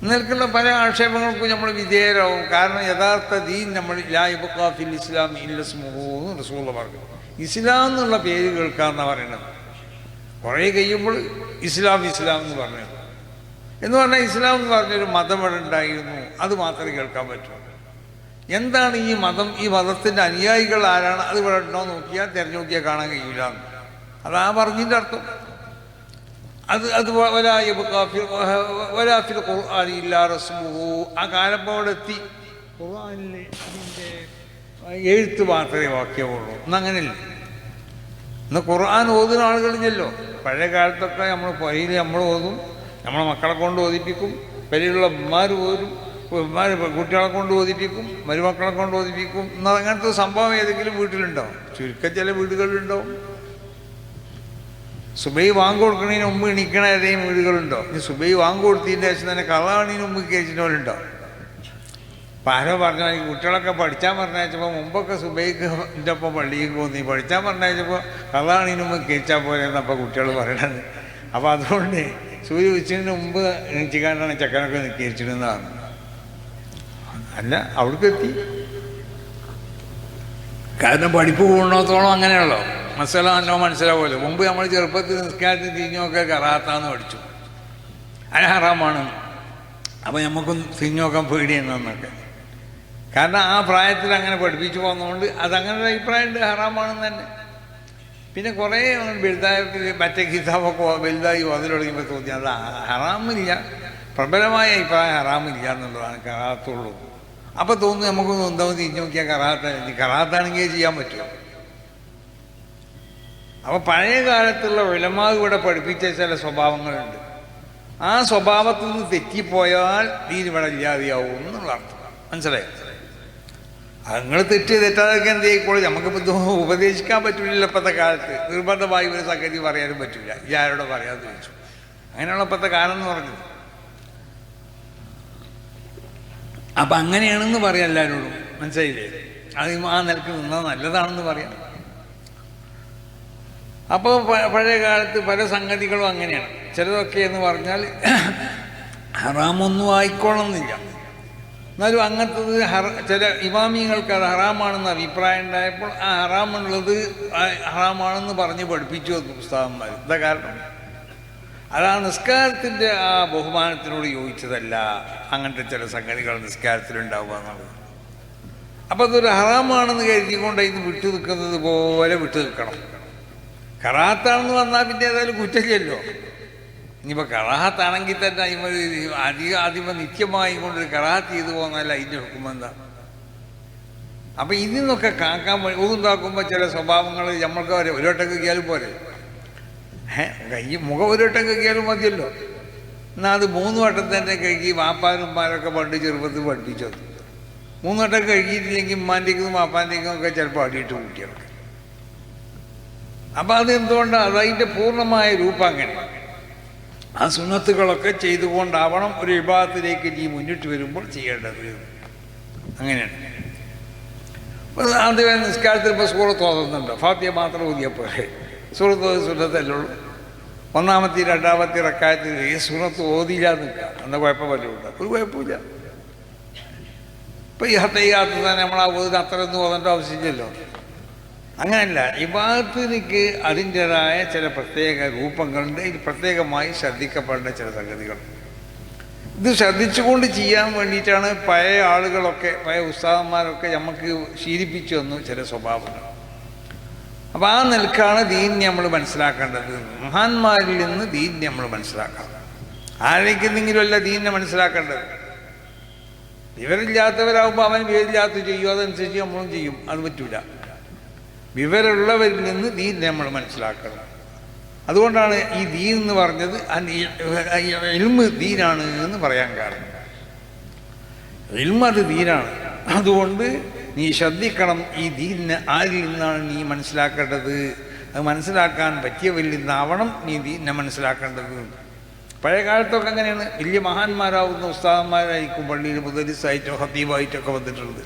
നിൽക്കുന്ന പല ആക്ഷേപങ്ങൾക്കും നമ്മൾ വിധേയരാകും. കാരണം യഥാർത്ഥ ദീൻ നമ്മൾ ലാ യബ്ഖാ ഫിൽ ഇസ്ലാം ഇല്ല ഇസ്മുഹു എന്ന് റസൂൽ പറഞ്ഞു. ഇസ്ലാം എന്നുള്ള പേര് കേൾക്കാമെന്നാണ് പറയുന്നത്. കുറേ കഴിയുമ്പോൾ ഇസ്ലാം എന്ന് പറഞ്ഞത് എന്ന് പറഞ്ഞാൽ ഇസ്ലാം എന്ന് പറഞ്ഞൊരു മതം ഇവിടെ ഉണ്ടായിരുന്നു, അത് മാത്രമേ കേൾക്കാൻ പറ്റൂ. എന്താണ് ഈ മതം, ഈ മതത്തിൻ്റെ അനുയായികൾ ആരാണ്, അത് ഇവിടെ ഉണ്ടോ നോക്കിയാൽ തിരഞ്ഞു നോക്കിയാൽ കാണാൻ കഴിയില്ല. അതാ പറഞ്ഞതിൻ്റെ അർത്ഥം. അത് വലാഫിൽ ഖുർആനില്ല റസ്മുഹു. ആ കാലപ്പോടെത്തി ഖുർആനിൽ അതിൻ്റെ എഴുത്ത് മാത്രമേ വാക്യമുള്ളൂ. എന്നങ്ങനെയല്ലേ? ഇന്ന് ഖുർആൻ ഓതുന്ന ആളുകളില്ലല്ലോ. പഴയ കാലത്തൊക്കെ നമ്മൾ പുരയിൽ നമ്മൾ ഓതും, നമ്മളെ മക്കളെ കൊണ്ട് ഓതിപ്പിക്കും, പെരയിലുള്ള ഉമ്മാർ ഓതും, കുട്ടികളെ കൊണ്ട് ഓതിപ്പിക്കും, മരുമക്കളെ കൊണ്ട് ഓതിപ്പിക്കും. എന്നാൽ അങ്ങനത്തെ സംഭവം ഏതെങ്കിലും വീട്ടിലുണ്ടാവും, ചുരുക്കം ചില വീടുകളിലുണ്ടാവും. സുബൈ വാങ്ങ് കൊടുക്കണതിന് മുമ്പ് എണീക്കണ ഏതെങ്കിലും വീടുകളുണ്ടോ? ഈ സുബൈ വാങ്ങ് കൊടുത്തതിൻ്റെ ശേഷം തന്നെ കളാണതിന് മുമ്പ് കഴിച്ചിട്ടുണ്ടാവും. അപ്പം ആരോ പറഞ്ഞു ഈ കുട്ടികളൊക്കെ പഠിച്ചാൽ പറഞ്ഞയച്ചപ്പോൾ മുമ്പൊക്കെ സുബൈക്ക് എൻ്റെ ഒപ്പം പള്ളിക്ക് പോന്നി, പഠിച്ചാൽ പറഞ്ഞയച്ചപ്പോൾ കളാണതിന് മുമ്പ് കഴിച്ചാൽ പോലെയെന്നപ്പോൾ കുട്ടികൾ പറയണത്. അപ്പോൾ അതുകൊണ്ട് സൂര്യ ഉച്ചതിന് മുമ്പ് എണീച്ചിക്കാണ്ടാണ് ചക്കനൊക്കെ നിൽക്കിച്ചിരുന്നതാണ്. അല്ല, അവിടേക്ക് എത്തി. കാരണം പഠിപ്പ് കൂടുന്നിടത്തോളം അങ്ങനെയുള്ളോ മസാല നല്ലോ മനസ്സിലാവുമല്ലോ. മുമ്പ് നമ്മൾ ചെറുപ്പത്തിൽ നിസ്കാരത്തിൽ തിരിഞ്ഞൊക്കെ കറാത്താന്ന് പഠിച്ചു, അത് ഹറാമാണ്. അപ്പോൾ നമുക്കും തിരിഞ്ഞു നോക്കാൻ പേടിയെന്നൊക്കെ. കാരണം ആ പ്രായത്തിൽ അങ്ങനെ പഠിപ്പിച്ചു പോകുന്നതുകൊണ്ട് അതങ്ങനെ ഒരു അഭിപ്രായമുണ്ട്, ഹറാമാണെന്ന് തന്നെ. പിന്നെ കുറേ വലുതായ മറ്റേ കിതാബൊക്കെ വലുതായി അതിൽ തുടങ്ങിയപ്പോൾ തോന്നി അത് ഹറാമില്ല, പ്രബലമായ അഭിപ്രായം ഹറാമില്ല എന്നുള്ളതാണ് കറാത്തുള്ളൂ. അപ്പോൾ തോന്നുന്നു നമുക്കൊന്ന് എന്താവും തിരിഞ്ഞു നോക്കിയാൽ കറാത്താണെങ്കിൽ ചെയ്യാൻ പറ്റുമോ? അപ്പോൾ പഴയ കാലത്തുള്ള ഉലമാ ഇവിടെ പഠിപ്പിച്ച ചില സ്വഭാവങ്ങളുണ്ട്. ആ സ്വഭാവത്തിൽ നിന്ന് തെറ്റിപ്പോയാൽ ദീൻ ഇവിടെ ഇല്ലാതെയാവും എന്നുള്ള അർത്ഥം. മനസ്സിലായി? നിങ്ങൾ തെറ്റാതൊക്കെ എന്ത് ചെയ്യിക്കോളൂ, നമുക്കിപ്പോൾ ഉപദേശിക്കാൻ പറ്റില്ല. ഇപ്പോഴത്തെ കാലത്ത് നിർബന്ധമായി ഒരു സംഗതി പറയാനും പറ്റില്ല. ഇയാരോട് പറയാമെന്ന് ചോദിച്ചു. അങ്ങനെയുള്ള ഇപ്പോഴത്തെ കാലം എന്ന് പറഞ്ഞത്. അപ്പം അങ്ങനെയാണെന്ന് പറയാം എല്ലാവരോടും. മനസ്സിലായില്ലേ? അത് ആ നിലക്ക് നിന്നാൽ നല്ലതാണെന്ന് പറയാം. അപ്പോൾ പഴയ കാലത്ത് പല സംഗതികളും അങ്ങനെയാണ്. ചിലതൊക്കെ എന്ന് പറഞ്ഞാൽ ഹറാമൊന്നും ആയിക്കോളണമെന്നില്ല, എന്നാലും അങ്ങനത്തത് ചില ഇമാമിങ്ങൾക്ക് അത് ഹറാമാണെന്ന് അഭിപ്രായം ഉണ്ടായപ്പോൾ ആ ഹറാമുള്ളത് ഹറാമാണെന്ന് പറഞ്ഞ് പഠിപ്പിച്ചു വന്നു പുസ്തകന്മാർ. എന്താ കാരണം? അതാ നിസ്കാരത്തിൻ്റെ ആ ബഹുമാനത്തിനോട് യോജിച്ചതല്ല അങ്ങനത്തെ ചില സംഗതികൾ നിസ്കാരത്തിലുണ്ടാവുക എന്നുള്ളത്. അപ്പോൾ അതൊരു ഹറാമാണെന്ന് കരുതിക്കൊണ്ട് ഇതിന് വിട്ടു നിൽക്കുന്നത് പോലെ വിട്ടു നിൽക്കണം. കറാത്താണെന്ന് വന്നാൽ പിന്നെ ഏതായാലും കുറ്റമില്ലല്ലോ. ഇനിയിപ്പോൾ കറാത്താണെങ്കിൽ തന്നെ ആദ്യമേ നിത്യമായി കൊണ്ടൊരു കറാത്ത് ചെയ്തു പോകുന്നതല്ല അതിൻ്റെ ഹുക്കുമ എന്താ? അപ്പം ഇതിൽ നിന്നൊക്കെ കാക്കാൻ ഒന്നുണ്ടാക്കുമ്പോൾ ചില സ്വഭാവങ്ങൾ നമ്മൾക്ക് ഒരു വട്ടം കഴിക്കാലും പോരെ. മുഖം ഒരു വട്ടം കഴിക്കാലും മതിയല്ലോ. എന്നാൽ അത് 3 വട്ടം തന്നെ കഴുകി വാപ്പാനുമ്മാരൊക്കെ പണ്ട് ചെറുപ്പത്തിൽ പഠിപ്പിച്ചത്. 3 വട്ടം കഴുകിയിട്ടില്ലെങ്കിൽ ഉമ്മാൻ്റെക്കും വാപ്പാൻ്റെക്കും ഒക്കെ ചിലപ്പോൾ അടിയിട്ട് കുട്ടികൾക്ക്. അപ്പം അതെന്തുകൊണ്ടാണ്? അതതിൻ്റെ പൂർണ്ണമായ രൂപം അങ്ങനെ. ആ സുന്നത്തുകളൊക്കെ ചെയ്തുകൊണ്ടാവണം ഒരു വിഭാഗത്തിലേക്ക് നീ മുന്നിട്ട് വരുമ്പോൾ ചെയ്യേണ്ടത്. അങ്ങനെയാണ്. ആദ്യമേ നിസ്കാരത്തിൽ ഇപ്പോൾ സൂറത്ത് ഓതുന്നുണ്ട്, ഫാത്തിഹ മാത്രം ഓതിയപ്പോലെ. സൂറത്ത് ഓതി സുന്നത്തല്ലേ ഉള്ളൂ. ഒന്നാമത്തെ 2ാമത്തെ റക്കായത്തിൽ ഈ സൂറത്ത് ഓതിയില്ല നിൽക്കുക, എന്നാൽ കുഴപ്പം വല്ലതുണ്ട്? ഒരു കുഴപ്പമില്ല. ഇപ്പം ഈ ഹത്തയ്യാത്ത തന്നെ നമ്മൾ ആ ഓതിന് അത്രയൊന്നും ഓതേണ്ട ആവശ്യമില്ലല്ലോ. അങ്ങനെയല്ല, ഇബാദത്തിലേക്ക് അതിൻ്റെതായ ചില പ്രത്യേക രൂപങ്ങളുണ്ട്. ഇത് പ്രത്യേകമായി ശ്രദ്ധിക്കപ്പെടേണ്ട ചില സംഗതികൾ. ഇത് ശ്രദ്ധിച്ചുകൊണ്ട് ചെയ്യാൻ വേണ്ടിയിട്ടാണ് പഴയ ആളുകളൊക്കെ, പഴയ ഉസ്താദന്മാരൊക്കെ നമുക്ക് ശീലിപ്പിച്ചു തന്നു ചില സ്വഭാവങ്ങൾ. അപ്പം ആ നിലക്കാണ് ദീൻ നമ്മൾ മനസ്സിലാക്കേണ്ടത്. മഹാന്മാരിൽ നിന്ന് ദീൻ നമ്മൾ മനസ്സിലാക്കണം. ആരേക്കെന്തെങ്കിലും അല്ല ദീനിനെ മനസ്സിലാക്കേണ്ടത്. വിവരമില്ലാത്തവരാകുമ്പോൾ അവൻ വിവരമില്ലാത്ത ചെയ്യും, അതനുസരിച്ച് നമ്മളും ചെയ്യും. അത് പറ്റൂല. വിവരമുള്ളവരിൽ നിന്ന് ദീൻ നമ്മൾ മനസ്സിലാക്കണം. അതുകൊണ്ടാണ് ഈ ദീൻ എന്ന് പറഞ്ഞത് ഇൽമ് ദീനാണ് എന്ന് പറയാൻ കാരണം. ഇൽമ് അത് ദീനാണ്. അതുകൊണ്ട് നീ ശ്രദ്ധിക്കണം, ഈ ദീനിനെ ആരിൽ നിന്നാണ് നീ മനസ്സിലാക്കേണ്ടത്. അത് മനസ്സിലാക്കാൻ പറ്റിയവരിൽ നിന്നാവണം നീ ദീനിനെ മനസ്സിലാക്കേണ്ടത്. പഴയ കാലത്തൊക്കെ അങ്ങനെയാണ്. വലിയ മഹാന്മാരാവുന്ന ഉസ്താദന്മാരായിരിക്കും പള്ളിയിൽ മുദരിസായിട്ടോ ഹത്തീബായിട്ടോ ഒക്കെ വന്നിട്ടുള്ളത്.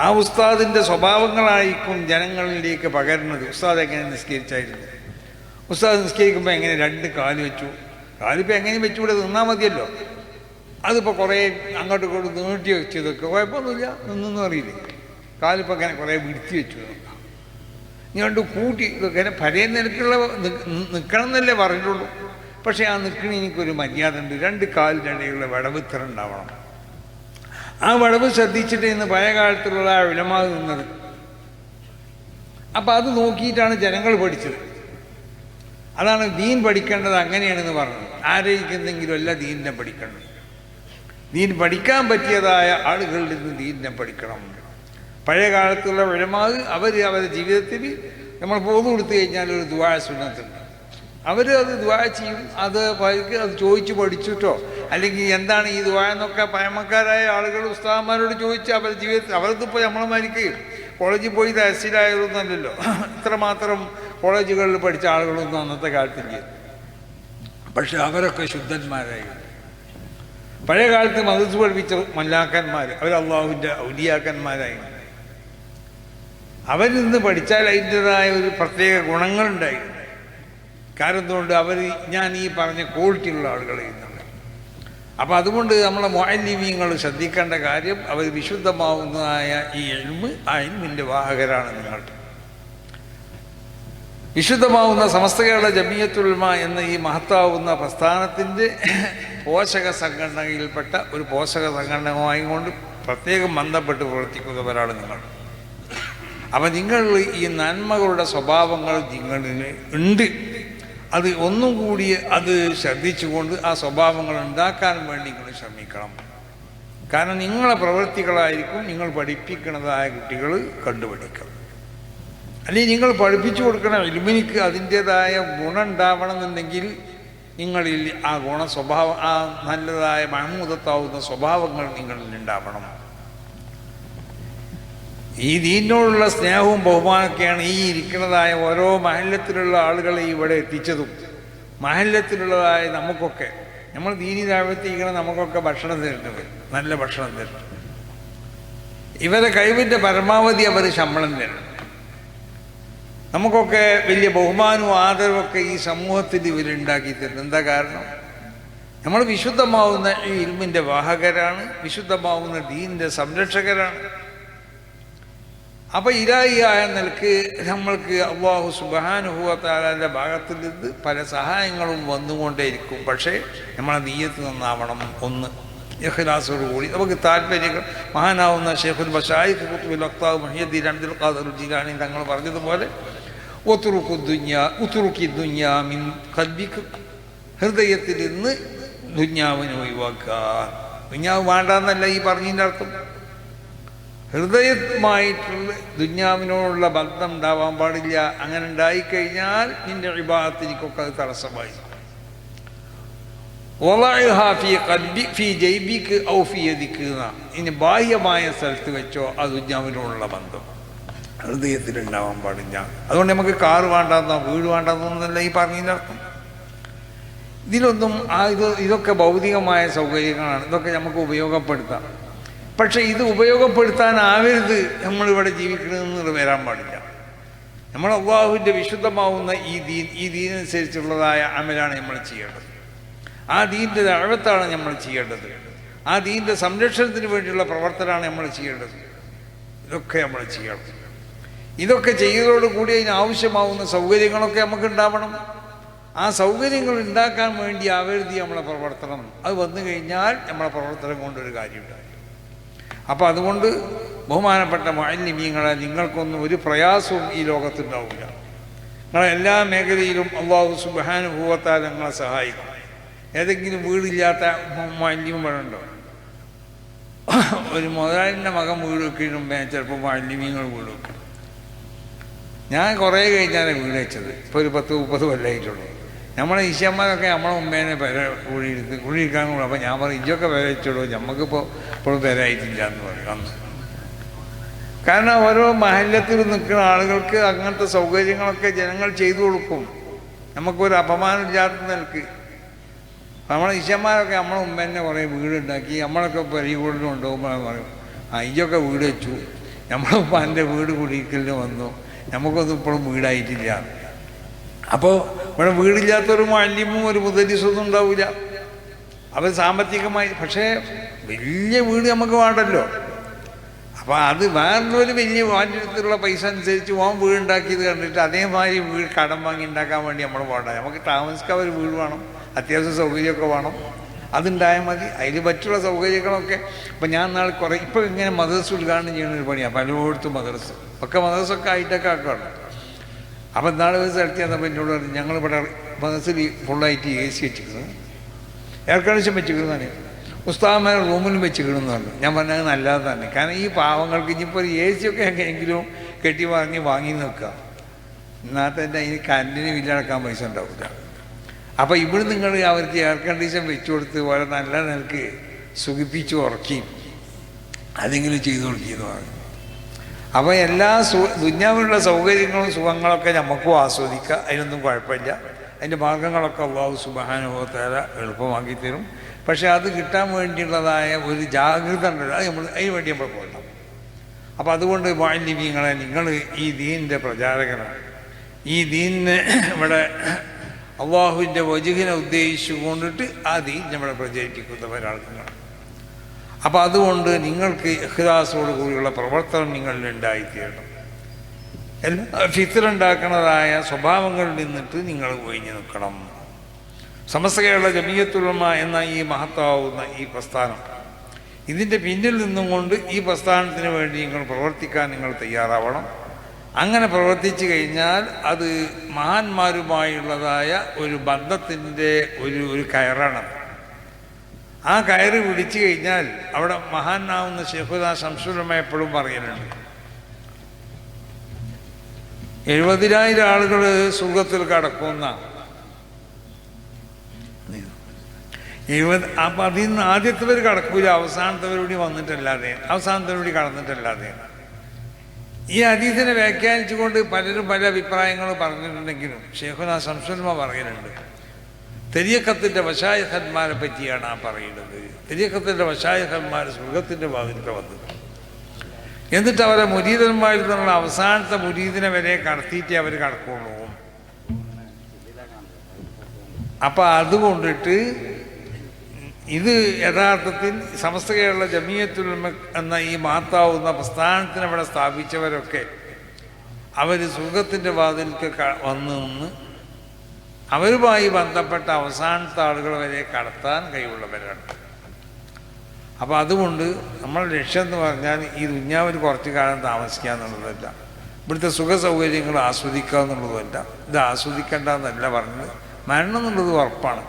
ആ ഉസ്താദിൻ്റെ സ്വഭാവങ്ങളായിരിക്കും ജനങ്ങളിലേക്ക് പകരുന്നത്. ഉസ്താദ് എങ്ങനെ നിസ്കരിച്ചായിരുന്നു, ഉസ്താദ് നിസ്കരിക്കുമ്പോൾ എങ്ങനെ 2 കാല് വെച്ചു, കാലിപ്പോൾ എങ്ങനെ വെച്ചുകൂടെ, നിന്നാൽ മതിയല്ലോ. അതിപ്പോൾ കുറേ അങ്ങോട്ടും ഇങ്ങോട്ടും നീട്ടി വെച്ചതൊക്കെ കുഴപ്പമൊന്നുമില്ല, നിന്നൊന്നും അറിയില്ലേ. കാലിപ്പോൾ അങ്ങനെ കുറേ വിടുത്തി വെച്ചു, ഇങ്ങോട്ട് കൂട്ടി ഇങ്ങനെ പഴയ നിരക്കുള്ള നിൽക്കണം എന്നല്ലേ പറഞ്ഞിട്ടുള്ളൂ. പക്ഷേ ആ നിൽക്കണ എനിക്കൊരു മര്യാദ ഉണ്ട്. 2 കാലിനിടയിലുള്ള വിടവ് ഇത്ര ഉണ്ടാവണം. ആ വിടവ് ശ്രദ്ധിച്ചിട്ട് ഇന്ന് പഴയ കാലത്തുള്ള ആ ഉലമാ നിന്നത്. അപ്പം അത് നോക്കിയിട്ടാണ് ജനങ്ങൾ പഠിച്ചത്. അതാണ് ദീൻ പഠിക്കേണ്ടത്, അങ്ങനെയാണെന്ന് പറഞ്ഞത്. ആരെങ്കിലും അല്ല ദീനിനെ പഠിക്കേണ്ടത്. ദീൻ പഠിക്കാൻ പറ്റിയതായ ആളുകളിൽ നിന്ന് ദീനിനെ പഠിക്കണം. പഴയ കാലത്തുള്ള ഉലമാ അവരുടെ ജീവിതത്തിൽ നമ്മൾ പോന്നു കൊടുത്തു കഴിഞ്ഞാൽ ഒരു ദുആ സുന്നത്തുണ്ട്. അവർ അത് ദുആ ചെയ്യും. അത് ചോദിച്ചു പഠിച്ചിട്ടോ അല്ലെങ്കിൽ എന്താണ് ഈ ദുആ എന്നൊക്കെ പഴമക്കാരായ ആളുകൾ ഉസ്താദന്മാരോട് ചോദിച്ച് അവരുടെ ജീവിതത്തിൽ, അവരതിപ്പോൾ നമ്മളമാർക്ക് കോളേജിൽ പോയി തഹസീലായതൊന്നുമല്ലല്ലോ. ഇത്രമാത്രം കോളേജുകളിൽ പഠിച്ച ആളുകളൊന്നും അന്നത്തെ കാലത്തില്ല. പക്ഷെ അവരൊക്കെ ശുദ്ധന്മാരായി. പഴയ കാലത്ത് മദ്രസ പഠിപ്പിച്ച മല്ലാക്കന്മാർ, അവർ അള്ളാഹുവിൻ്റെ ഔലിയാക്കന്മാരായി. അവരിൽ നിന്ന് പഠിച്ചാൽ അതിൻ്റെതായ ഒരു പ്രത്യേക ഗുണങ്ങളുണ്ടായി. കാരണം എന്തുകൊണ്ട് അവർ ഞാൻ ഈ പറഞ്ഞ ക്വാളിറ്റിയുള്ള ആളുകളെ ഇന്നുണ്ട്. അപ്പം അതുകൊണ്ട് നമ്മളെ മുഅല്ലിമീങ്ങൾ ശ്രദ്ധിക്കേണ്ട കാര്യം, അവർ വിശുദ്ധമാവുന്നതായ ഈ ഇൽമ്, ആ ഇൽമിൻ്റെ വാഹകരാണ് നിങ്ങൾ. വിശുദ്ധമാവുന്ന സമസ്ത കേരള ജമിയത്തുൽ ഉലമ എന്ന ഈ മഹത്താവുന്ന പ്രസ്ഥാനത്തിൻ്റെ പോഷക സംഘടനയിൽപ്പെട്ട ഒരു പോഷക സംഘടനയുമായി കൊണ്ട് പ്രത്യേകം ബന്ധപ്പെട്ട് പ്രവർത്തിക്കുന്നവരാണ് നിങ്ങൾ. അപ്പം നിങ്ങൾ ഈ നന്മകളുടെ സ്വഭാവങ്ങൾ നിങ്ങളിൽ ഉണ്ട്. അത് ഒന്നും കൂടി അത് ശ്രദ്ധിച്ചുകൊണ്ട് ആ സ്വഭാവങ്ങൾ ഉണ്ടാക്കാൻ വേണ്ടി നിങ്ങൾ ശ്രമിക്കണം. കാരണം നിങ്ങളെ പ്രവൃത്തികളായിരിക്കും നിങ്ങൾ പഠിപ്പിക്കുന്നതായ കുട്ടികൾ കണ്ടുപിടിക്കണം. അല്ലെങ്കിൽ നിങ്ങൾ പഠിപ്പിച്ചു കൊടുക്കണ ഇൽമിനിക്ക് അതിൻ്റേതായ ഗുണം ഉണ്ടാവണമെന്നുണ്ടെങ്കിൽ നിങ്ങളിൽ ആ സ്വഭാവം, ആ നല്ലതായ മഹമൂദത്താവുന്ന സ്വഭാവങ്ങൾ നിങ്ങളിൽ ഉണ്ടാവണം. ഈ ദീനിനോടുള്ള സ്നേഹവും ബഹുമാനമൊക്കെയാണ് ഈ ഇരിക്കുന്നതായ ഓരോ മഹല്ലത്തിലുള്ള ആളുകളെ ഇവിടെ എത്തിച്ചതും. മഹല്ലത്തിലുള്ളതായ നമുക്കൊക്കെ, നമ്മൾ ദീനി ദഅവത്തിരിക്കണം, നമുക്കൊക്കെ ഭക്ഷണം തരുന്നത്, നല്ല ഭക്ഷണം തരണം. ഇവരെ കഴിവിൻ്റെ പരമാവധി അവർ ശമ്പളം തരണം. നമുക്കൊക്കെ വലിയ ബഹുമാനവും ആദരവൊക്കെ ഈ സമൂഹത്തിൽ ഇവരുണ്ടാക്കി തരുന്നത്. എന്താ കാരണം? നമ്മൾ വിശുദ്ധമാവുന്ന ഈ ഇൽമിൻ്റെ വാഹകരാണ്, വിശുദ്ധമാവുന്ന ദീനിൻ്റെ സംരക്ഷകരാണ്. അപ്പം ഇലാഹിയായ നിലക്ക് നമ്മൾക്ക് അല്ലാഹു സുബ്ഹാനഹു വ തആലയുടെ ഭാഗത്തിൽ നിന്ന് പല സഹായങ്ങളും വന്നുകൊണ്ടേയിരിക്കും. പക്ഷേ നമ്മളെ നിയ്യത്ത് നന്നാവണം. ഒന്ന്, ഇഖ്ലാസോടുകൂടി നമുക്ക് താല്പര്യങ്ങൾ. മഹാനാവുന്ന ശൈഖുൽ മശായിഖ് ഖുത്ബുൽ അഖ്താബ് മുഹ്യിദ്ദീൻ അബ്ദുൽ ഖാദിർ ജീലാനി തങ്ങൾ പറഞ്ഞതുപോലെ ഉത്റുക്കി ദുനിയാ മിൻ ഖൽബിക, ഹൃദയത്തിൽ നിന്ന് ദുനിയാവിനെ ഒഴിവാക്കുക. ദുനിയാവ് വേണ്ടാന്നല്ല ഈ പറഞ്ഞതിൻ്റെ അർത്ഥം. ഹൃദയമായിട്ടുള്ള ദുനിയാവിനോടുള്ള ബന്ധം ഉണ്ടാവാൻ പാടില്ല. അങ്ങനെ ഉണ്ടായിക്കഴിഞ്ഞാൽ നിന്റെ ഇബാദത്തിനൊക്കെ അത് തടസ്സമായി. ഇനി ബാഹ്യമായ സ്ഥലത്ത് വെച്ചോ ആ ദുനിയാവിനോടുള്ള ബന്ധം ഹൃദയത്തിലുണ്ടാവാൻ പാടില്ല. അതുകൊണ്ട് നമുക്ക് കാറ് വേണ്ടാന്നോ വീട് വേണ്ടാന്നൊന്നല്ല ഈ പറഞ്ഞതിൻ്റെ അർത്ഥം. ഇതിലൊന്നും ഇതൊക്കെ ഭൗതികമായ സൗകര്യങ്ങളാണ്. ഇതൊക്കെ നമുക്ക് ഉപയോഗപ്പെടുത്താം. പക്ഷെ ഇത് ഉപയോഗപ്പെടുത്താനാവരുത് നമ്മളിവിടെ ജീവിക്കണമെന്ന് വരാൻ പാടില്ല. നമ്മൾ അല്ലാഹുവിൻ്റെ വിശുദ്ധമാവുന്ന ഈ ദീനനുസരിച്ചുള്ളതായ അമലാണ് നമ്മൾ ചെയ്യേണ്ടത്. ആ ദീനിൻ്റെ ദഅവത്താണ് നമ്മൾ ചെയ്യേണ്ടത്. ആ ദീനിൻ്റെ സംരക്ഷണത്തിന് വേണ്ടിയുള്ള പ്രവർത്തനമാണ് നമ്മൾ ചെയ്യേണ്ടത്. ഇതൊക്കെ നമ്മൾ ചെയ്യണം. ഇതൊക്കെ ചെയ്തതോടുകൂടി അതിനാവശ്യമാവുന്ന സൗകര്യങ്ങളൊക്കെ നമുക്ക് ഉണ്ടാവണം. ആ സൗകര്യങ്ങൾ ഉണ്ടാക്കാൻ വേണ്ടി ആവരുതി നമ്മളെ പ്രവർത്തനം. അത് വന്നു കഴിഞ്ഞാൽ നമ്മളെ പ്രവർത്തനം കൊണ്ടൊരു കാര്യമുണ്ടായി. അപ്പം അതുകൊണ്ട് ബഹുമാനപ്പെട്ട മുഅല്ലിമീങ്ങളെ, നിങ്ങൾക്കൊന്നും ഒരു പ്രയാസവും ഈ ലോകത്തുണ്ടാവില്ല. നിങ്ങളെ എല്ലാ മേഖലയിലും അല്ലാഹു സുബ്ഹാനഹു വ തആല നിങ്ങളെ സഹായിക്കും. ഏതെങ്കിലും വീടില്ലാത്ത മുഅല്ലിം വേണുണ്ടോ? ഒരു മുതലാളിൻ്റെ മകൻ വീട് വെക്കുന്നതിന് ചിലപ്പോൾ മുഅല്ലിമീങ്ങൾ വീട് വെക്കും. ഞാൻ കുറേ കഴിഞ്ഞാണ് വീട് വെച്ചത്. ഇപ്പോൾ ഒരു 10-30 കൊല്ലമായിട്ടുള്ളൂ. നമ്മളെ ഈശ്വരന്മാരൊക്കെ നമ്മളെ ഉമ്മേനെ കുഴിയിരിക്കാൻ കൂടെ. അപ്പോൾ ഞാൻ പറയും, ഇഞ്ചൊക്കെ പേര വെച്ചോളൂ, നമുക്കിപ്പോൾ ഇപ്പോഴും പേരായിട്ടില്ല എന്ന് പറയും അന്ന്. കാരണം ഓരോ മഹല്ലത്തിൽ നിൽക്കുന്ന ആളുകൾക്ക് അങ്ങനത്തെ സൗകര്യങ്ങളൊക്കെ ജനങ്ങൾ ചെയ്തു കൊടുക്കും. നമുക്കൊരു അപമാനമില്ലാത്ത നിലക്ക് നമ്മളെ ഈശ്വരന്മാരൊക്കെ നമ്മളെ ഉമ്മേനെ കുറേ വീടുണ്ടാക്കി നമ്മളൊക്കെ പെരികൂടിലും കൊണ്ടുപോകുമ്പോൾ പറയും, ഇഞ്ചൊക്കെ വീട് വെച്ചു, നമ്മളെ ഉമ്മാൻ്റെ വീട് കുടിക്കലിന് വന്നു, നമുക്കൊന്നും ഇപ്പോഴും വീടായിട്ടില്ല. അപ്പോൾ ഇവിടെ വീടില്ലാത്തൊരു മുഅല്ലിമും ഒരു മുദരിസൊന്നും ഉണ്ടാവില്ല. അവർ സാമ്പത്തികമായി, പക്ഷേ വലിയ വീട് നമുക്ക് വേണ്ടല്ലോ. അപ്പോൾ അത് വേറൊരു വലിയ വാങ്ങിയിട്ടുള്ള പൈസ അനുസരിച്ച് വീടുണ്ടാക്കിയത് കണ്ടിട്ട് അതേമാതിരി വീട് കടം വാങ്ങി ഉണ്ടാക്കാൻ വേണ്ടി നമ്മൾ വേണ്ട. നമുക്ക് താമസിക്കാൻ ഒരു വീട് വേണം, അത്യാവശ്യം സൗകര്യമൊക്കെ വേണം, അതുണ്ടായാൽ മതി. അതിൽ മറ്റുള്ള സൗകര്യങ്ങളൊക്കെ ഇപ്പം ഞാൻ നാളെ കുറേ ഇപ്പോൾ ഇങ്ങനെ മദ്രസ ഉദ്ഘാടനം ചെയ്യുന്നൊരു പണിയാണ്. പലയിടത്തും മദ്രസ മദ്രസൊക്കെ ആയിട്ടൊക്കെ ആക്കാണ്. അപ്പം നാളെ ഒരു സ്ഥലത്ത് ചെന്നപ്പോൾ എന്നോട് പറഞ്ഞു, ഞങ്ങളിവിടെ മദ്രസയിൽ ഫുള്ളായിട്ട് AC വെച്ചിരിക്കുന്നു, എയർ കണ്ടീഷൻ വെച്ചിരിക്കുന്നതാണ്, ഉസ്താദന്മാരെ റൂമിലും വെച്ചിരിക്കണമെന്ന് പറഞ്ഞു. ഞാൻ പറഞ്ഞത് നല്ലത് തന്നെ. കാരണം ഈ പാവങ്ങൾക്ക് ഇനിയിപ്പോൾ AC ഒക്കെ എങ്ങനെയെങ്കിലും കെട്ടി വാങ്ങി നിൽക്കുക. എന്നാൽ തന്നെ അതിന് കറണ്ടിന് ബില്ലടക്കാൻ പൈസ ഉണ്ടാവില്ല. അപ്പോൾ ഇവിടെ നിങ്ങൾ അവർക്ക് എയർ കണ്ടീഷൻ വെച്ചു കൊടുത്ത് വളരെ നല്ല നിലക്ക് സുഖിപ്പിച്ച് ഉറക്കിയും അതെങ്കിലും ചെയ്തു കൊടുക്കിയെന്ന് പറഞ്ഞു. അപ്പോൾ എല്ലാ ദുനിയാവിലുള്ള സൗകര്യങ്ങളും സുഖങ്ങളൊക്കെ നമുക്കും ആസ്വദിക്കുക, അതിനൊന്നും കുഴപ്പമില്ല. അതിൻ്റെ മാർഗങ്ങളൊക്കെ അല്ലാഹു സുബ്ഹാനഹു വ തആല എളുപ്പമാക്കി തരും. പക്ഷേ അത് കിട്ടാൻ വേണ്ടിയുള്ളതായ ഒരു ജാഗ്രത ഉണ്ടല്ലോ, അത് അതിന് വേണ്ടി നമ്മൾ പോകണം. അപ്പോൾ അതുകൊണ്ട് മുഅല്ലിമീങ്ങളെ, നിങ്ങൾ ഈ ദീനിൻ്റെ പ്രചാരകരാണ്. ഈ ദീനിന് ഇവിടെ അള്ളാഹുവിൻ്റെ വജ്ഹിനെ ഉദ്ദേശിച്ചു കൊണ്ടിട്ട് ആ ദീൻ നമ്മളെ പ്രചരിപ്പിക്കുന്നവരാണ് നിങ്ങൾ. അപ്പോൾ അതുകൊണ്ട് നിങ്ങൾക്ക് ഇഖ്ലാസോട് കൂടിയുള്ള പ്രവർത്തനം നിങ്ങളിൽ ഉണ്ടായിത്തീരണം. എല്ലാ ഫിത്റുണ്ടാക്കുന്നതായ സ്വഭാവങ്ങളിൽ നിന്നിട്ട് നിങ്ങൾ ഒഴിഞ്ഞു നിൽക്കണം. സമസ്ത കേരള ജമിയത്തുൽ ഉലമ എന്ന ഈ മഹത്താവുന്ന ഈ പ്രസ്ഥാനം, ഇതിൻ്റെ പിന്നിൽ നിന്നും കൊണ്ട് ഈ പ്രസ്ഥാനത്തിന് വേണ്ടി നിങ്ങൾ പ്രവർത്തിക്കാൻ നിങ്ങൾ തയ്യാറാവണം. അങ്ങനെ പ്രവർത്തിച്ചു കഴിഞ്ഞാൽ അത് മഹാന്മാരുമായുള്ളതായ ഒരു ബന്ധത്തിൻ്റെ ഒരു കയറാണ്. ആ കയറ് പിടിച്ചു കഴിഞ്ഞാൽ അവിടെ മഹാനാവുന്ന ശൈഖുനാ ശംസുൽ ഉലമ എപ്പോഴും പറയുന്നുണ്ട്, 70,000 ആളുകൾ സ്വർഗത്തിൽ കടക്കുന്ന 70. അപ്പം അതിൽ നിന്ന് ആദ്യത്തവർ കടക്കൂല, അവസാനത്തവരോടി അവസാനത്തവരോടി കടന്നിട്ടല്ലാതെ. ഈ ഹദീസിനെ വ്യാഖ്യാനിച്ചുകൊണ്ട് പലരും പല അഭിപ്രായങ്ങൾ പറഞ്ഞിട്ടുണ്ടെങ്കിലും ശൈഖുനാ ശംസുൽ ഉലമ പറയുന്നുണ്ട്, തെരീഖത്തിൻ്റെ വശായിഖന്മാരെ പറ്റിയാണ് ആ പറയുന്നത്. തെരീഖത്തിൻ്റെ വശായിഖന്മാർ സ്വർഗത്തിൻ്റെ വാതിൽക്ക് വന്നു, എന്നിട്ട് അവരെ മുരീദന്മാരിൽ നിന്നുള്ള അവസാനത്തെ മുരീദിനെ വരെ കടത്തിയിട്ടേ അവർ കടക്കുള്ളൂ. അപ്പം അതുകൊണ്ടിട്ട് ഇത് യഥാർത്ഥത്തിൽ സമസ്ത കേരള ജമിയത്തുൽ ഉലമ എന്ന ഈ മഹത്താവുന്ന പ്രസ്ഥാനത്തിനെ ഇവിടെ സ്ഥാപിച്ചവരൊക്കെ അവർ സ്വർഗത്തിൻ്റെ വാതിൽക്ക് വന്ന് നിന്ന് അവരുമായി ബന്ധപ്പെട്ട അവസാനത്തെ ആളുകൾ വരെ കടത്താൻ കഴിവുള്ളവരാണ്. അപ്പോൾ അതുകൊണ്ട് നമ്മുടെ ലക്ഷ്യം എന്ന് പറഞ്ഞാൽ ഈ ദുനിയാവിൽ കുറച്ച് കാലം താമസിക്കുക എന്നുള്ളതല്ല, ഇവിടുത്തെ സുഖ സൗകര്യങ്ങൾ ആസ്വദിക്കുക എന്നുള്ളതല്ല. ഇത് ആസ്വദിക്കേണ്ട എന്നല്ല പറഞ്ഞത്, മരണം എന്നുള്ളത് ഉറപ്പാണ്,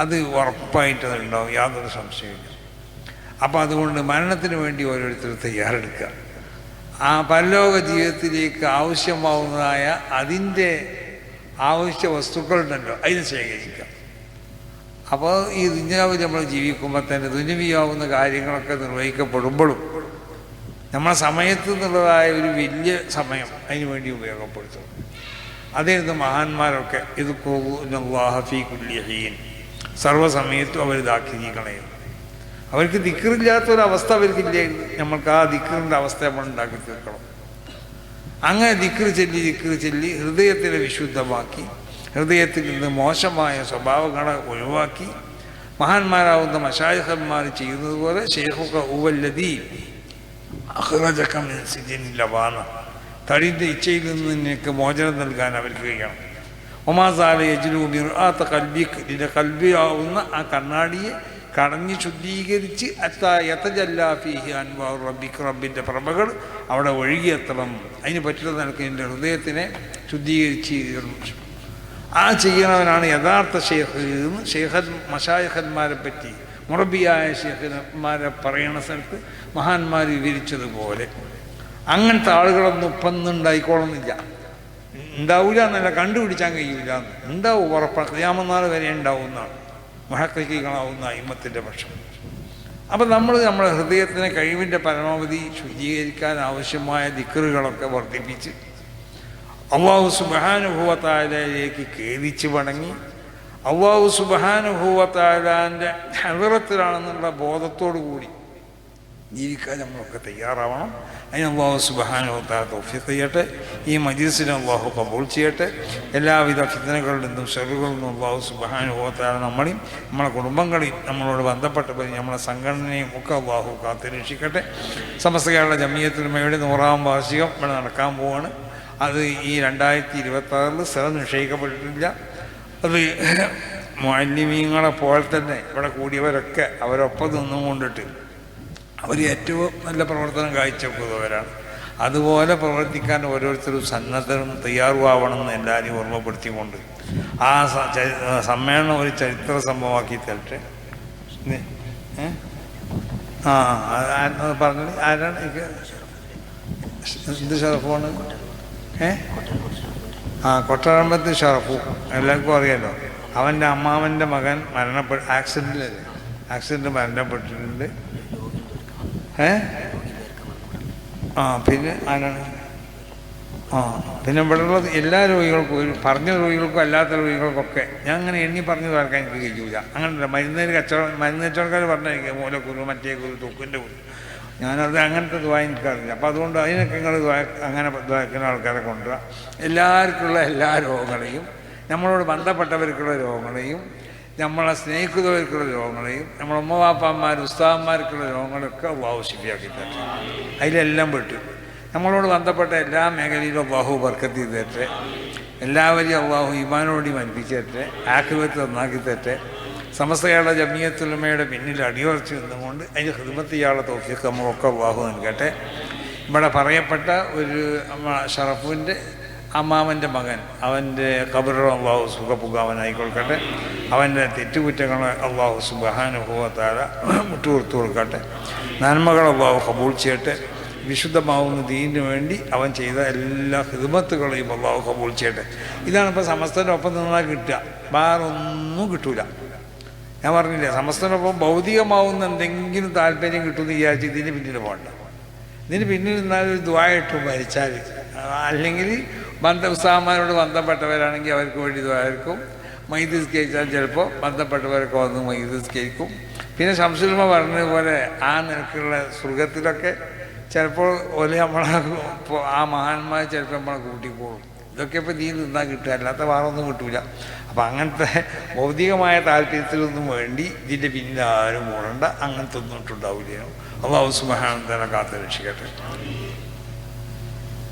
അത് ഉറപ്പായിട്ട് ഉണ്ടാവും, യാതൊരു സംശയമില്ല. അപ്പോൾ അതുകൊണ്ട് മരണത്തിന് വേണ്ടി ഓരോരുത്തർ തയ്യാറെടുക്കുക. ആ പരലോക ജീവിതത്തിലേക്ക് ആവശ്യമാവുന്നതായ അതിൻ്റെ ആവശ്യ വസ്തുക്കളുണ്ടല്ലോ, അതിന് ശേഖരിക്കാം. അപ്പോൾ ഈ ദുനിയാവിൽ നമ്മൾ ജീവിക്കുമ്പോൾ തന്നെ ദുനിയാവുന്ന കാര്യങ്ങളൊക്കെ നിർവഹിക്കപ്പെടുമ്പോഴും നമ്മളെ സമയത്ത് നിന്നുള്ളതായ ഒരു വലിയ സമയം അതിന് വേണ്ടി ഉപയോഗപ്പെടുത്തും. അതായിരുന്നു മഹാന്മാരൊക്കെ ഇത് ഫീ കുല്ലി ഹീൻ, സർവ്വസമയത്തും അവർ ഇതാക്കിയിരിക്കണേ. അവർക്ക് ദിക്റില്ലാത്തൊരവസ്ഥ അവർക്കില്ലായിരുന്നു. നമ്മൾക്ക് ആ ദിക്റിൻ്റെ അവസ്ഥ നമ്മൾ ഉണ്ടാക്കി തീർക്കണം. അങ്ങനെ ദിക്റ് ചൊല്ലി ഹൃദയത്തിനെ വിശുദ്ധമാക്കി, ഹൃദയത്തിൽ നിന്ന് മോശമായ സ്വഭാവങ്ങളെ ഒഴിവാക്കി മഹാന്മാരാവുന്ന മശായിഖന്മാർ ചെയ്യുന്നത് പോലെ ശൈഖുക ഹുവല്ലദീ അഖ്റജക മിൻ സിജ്നിൽ ലവാന, തടിൻ്റെ ഇച്ഛയിൽ നിന്ന് നിനക്ക് മോചനം നൽകാൻ അവർക്ക് കഴിയണം. ഒമാസാല യജ്ലൂമിർ ആ കൽബിക്ക് നിന്റെ കൽബിയാവുന്ന ആ കണ്ണാടിയെ കടഞ്ഞ് ശുദ്ധീകരിച്ച് യതജല്ലാഫീഹി അൻവാർ റബ്ബിക്ക് റബ്ബിൻ്റെ പ്രഭകൾ അവിടെ ഒഴുകിയെത്തണം. അതിന് പറ്റുന്ന നിനക്ക് നിൻ്റെ ഹൃദയത്തിനെ ശുദ്ധീകരിച്ച് ആ ചെയ്യണവനാണ് യഥാർത്ഥ ഷെയ്ഖ് എന്ന് മശായിഖന്മാരെ പറ്റി മുറബിയായ ഷെയ്ഖന്മാരെ പറയുന്ന സ്ഥലത്ത് മഹാന്മാർ വിവരിച്ചതുപോലെ അങ്ങനത്തെ ആളുകളൊന്നും ഇപ്പം ഉണ്ടായിക്കോളുന്നില്ല. ഉണ്ടാവില്ല എന്നല്ല, കണ്ടുപിടിച്ചാൻ കഴിയില്ല എന്ന്. ഉണ്ടാവും, ഉറപ്പാണ്. ഖിയാമത്ത് വരെ ഉണ്ടാവും എന്നാണ് മുഹഖിഖീകളാവുന്ന അയിമ്മത്തിൻ്റെ പക്ഷം. അപ്പം നമ്മൾ നമ്മുടെ ഹൃദയത്തിനെ കഴിവിൻ്റെ പരമാവധി ശുദ്ധീകരിക്കാൻ ആവശ്യമായ ദിക്റുകളൊക്കെ വർദ്ധിപ്പിച്ച് അല്ലാഹു സുബ്ഹാനഹു വ തആലയിലേക്ക് ഖേദിച്ച് വണങ്ങി അല്ലാഹു സുബ്ഹാനഹു വ തആലാൻ്റെ ഹളറത്തിലാണെന്നുള്ള ബോധത്തോടു കൂടി ജീവിക്കാൻ നമ്മളൊക്കെ തയ്യാറാവണം. അതിന് അല്ലാഹു സുബ്ഹാനഹു വ തആല തൗഫീഖ് ചെയ്യട്ടെ. ഈ മജ്ലിസിനെ അല്ലാഹു ഖബൂൽ ചെയ്യട്ടെ. എല്ലാവിധ ഫിത്നകളിൽ നിന്നും ശർറുകളിൽ നിന്നും അല്ലാഹു സുബ്ഹാനഹു വ തആല നമ്മളെയും നമ്മളെ കുടുംബങ്ങളെയും നമ്മളോട് ബന്ധപ്പെട്ടവരെയും നമ്മളെ സംഘടനയും ഒക്കെ അല്ലാഹു കാത്തുരക്ഷിക്കട്ടെ. സമസ്ത കേരള ജമിയത്തുൽ ഉലമയുടെ 100-ാം വാർഷികം ഇവിടെ നടക്കാൻ പോവാണ്. അത് ഈ 2026 സ്ഥലം നിശ്ചയിക്കപ്പെട്ടിട്ടില്ല. അത് മുഅല്ലിമീങ്ങളെ പോലെ തന്നെ ഇവിടെ കൂടിയവരൊക്കെ അവരൊപ്പം നിന്നും കൊണ്ടിട്ട് അവർ ഏറ്റവും നല്ല പ്രവർത്തനം കാഴ്ചവെക്കുന്നവരാണ്. അതുപോലെ പ്രവർത്തിക്കാൻ ഓരോരുത്തരും സന്നദ്ധരും തയ്യാറുമാവണമെന്ന് എല്ലാവരെയും ഓർമ്മപ്പെടുത്തിക്കൊണ്ട് ആ സമ്മേളനം ഒരു ചരിത്ര സംഭവമാക്കി തരട്ടെ. പറഞ്ഞത് ആരാണ്? എനിക്ക് എന്ത് ഷറഫാണ്? കൊട്ടാരമ്പത്ത് ഷറഫു എല്ലാവർക്കും അറിയാലോ. അവൻ്റെ അമ്മാവൻ്റെ മകൻ ആക്സിഡൻറ്റ് മരണപ്പെട്ടിട്ടുണ്ട്. പിന്നെ ആരാണ്? പിന്നെ ഇവിടെയുള്ള എല്ലാ രോഗികൾക്കും, പറഞ്ഞ രോഗികൾക്കും അല്ലാത്ത രോഗികൾക്കൊക്കെ ഞാൻ അങ്ങനെ എണ്ണി പറഞ്ഞു തീർക്കാൻ എനിക്ക് കഴിയില്ല. അങ്ങനല്ല, മരുന്ന് കച്ചവടക്കാർ പറഞ്ഞായിരിക്കും മൂലക്കുരു, മറ്റേ കുരു, തൂക്കിൻ്റെ കുരു. ഞാനത് അങ്ങനത്തെ ദ്വാ എനിക്കറിയില്ല. അപ്പോൾ അതുകൊണ്ട് അതിനൊക്കെ നിങ്ങൾ അങ്ങനെ ദ്വാക്കുന്ന ആൾക്കാരെ കൊണ്ടുവരിക. എല്ലാവർക്കുള്ള എല്ലാ രോഗങ്ങളെയും, നമ്മളോട് ബന്ധപ്പെട്ടവർക്കുള്ള രോഗങ്ങളെയും, നമ്മളെ സ്നേഹിക്കുന്നവർക്കുള്ള രോഗങ്ങളെയും, നമ്മളെ ഉമ്മവാപ്പന്മാർ ഉസ്താദന്മാർക്കുള്ള രോഗങ്ങളൊക്കെ അല്ലാഹു ശിഫിയാക്കി തരട്ടെ. അതിലെല്ലാം പെട്ടു നമ്മളോട് ബന്ധപ്പെട്ട എല്ലാ മേഖലയിലും അല്ലാഹു ബർക്കത്ത് ചെയ്ത് തരട്ടെ. എല്ലാവരെയും അല്ലാഹു ഈമാനോടി മൻപിച്ച് തരട്ടെ. ആഖിറത്ത് നന്നാക്കി തരട്ടെ. സമസ്ത കേരള ജമിയത്തുൽ ഉലമയുടെ പിന്നിൽ അടിയുറച്ച് നിന്നുകൊണ്ട് അതിന് ഖിദ്മത്ത് ചെയ്യാനുള്ള തൗഫീഖ് നമ്മളൊക്കെ അല്ലാഹു നൽകട്ടെ. ഇവിടെ പറയപ്പെട്ട ഒരു ഷറഫുവിൻ്റെ അമ്മാവൻ്റെ മകൻ, അവൻ്റെ ഖബറ് അല്ലാഹു സുഖപുകാവനായി കൊടുക്കട്ടെ. അവൻ്റെ തെറ്റുകുറ്റങ്ങളെ അല്ലാഹു സുബ്ഹാനഹു വ തആല മുട്ടുകൊടുത്തു കൊടുക്കട്ടെ. നന്മകൾ അല്ലാഹു ഖബൂൽ ചെയ്യട്ടെ. വിശുദ്ധമാവുന്ന ദീനിന് വേണ്ടി അവൻ ചെയ്ത എല്ലാ ഖിദ്മത്തുകളെയും അല്ലാഹു ഖബൂൽ ചെയ്യട്ടെ. ഇതാണിപ്പോൾ സമസ്തൻ്റെ ഒപ്പം നിന്നാൽ കിട്ടുക, വേറൊന്നും കിട്ടൂല. ഞാൻ പറഞ്ഞില്ലേ, സമസ്തനൊപ്പം ഭൗതികമാവുന്ന എന്തെങ്കിലും താല്പര്യം കിട്ടുമെന്ന് വിചാരിച്ച് ഇതിന് പിന്നിൽ പോകണ്ട. ഇതിന് പിന്നിൽ നിന്നാലൊരു ദുആ ഇട്ടു മരിച്ചാൽ, അല്ലെങ്കിൽ ഉസ്താദന്മാരോട് ബന്ധപ്പെട്ടവരാണെങ്കിൽ അവർക്ക് വേണ്ടി ദ്വാരക്കും. മയ്യിദ് നിസ്കരിച്ചാൽ ചിലപ്പോൾ ബന്ധപ്പെട്ടവരൊക്കെ വന്ന് മയ്യിദ് നിസ്കരിക്കും. പിന്നെ ശംസുൽ ഉലമ പറഞ്ഞതുപോലെ ആ നിരക്കുള്ള സ്വർഗത്തിലൊക്കെ ചിലപ്പോൾ നമ്മളെ ആ മഹാന്മാർ ചിലപ്പോൾ നമ്മളെ കൂട്ടിപ്പോകും. ഇതൊക്കെ ഇപ്പോൾ നീ നിന്നാൽ കിട്ടുക, അല്ലാത്ത വേറൊന്നും കിട്ടൂല. അപ്പം അങ്ങനത്തെ ഭൗതികമായ താല്പര്യത്തിലൊന്നും വേണ്ടി ഇതിൻ്റെ പിന്നിൽ ആരും പോകണ്ട. അങ്ങനത്തെ ഒന്നും ഇട്ടുണ്ടാവില്ല. അല്ലാഹു സുബ്ഹാനഹു വ തആല കാത്ത് രക്ഷിക്കട്ടെ.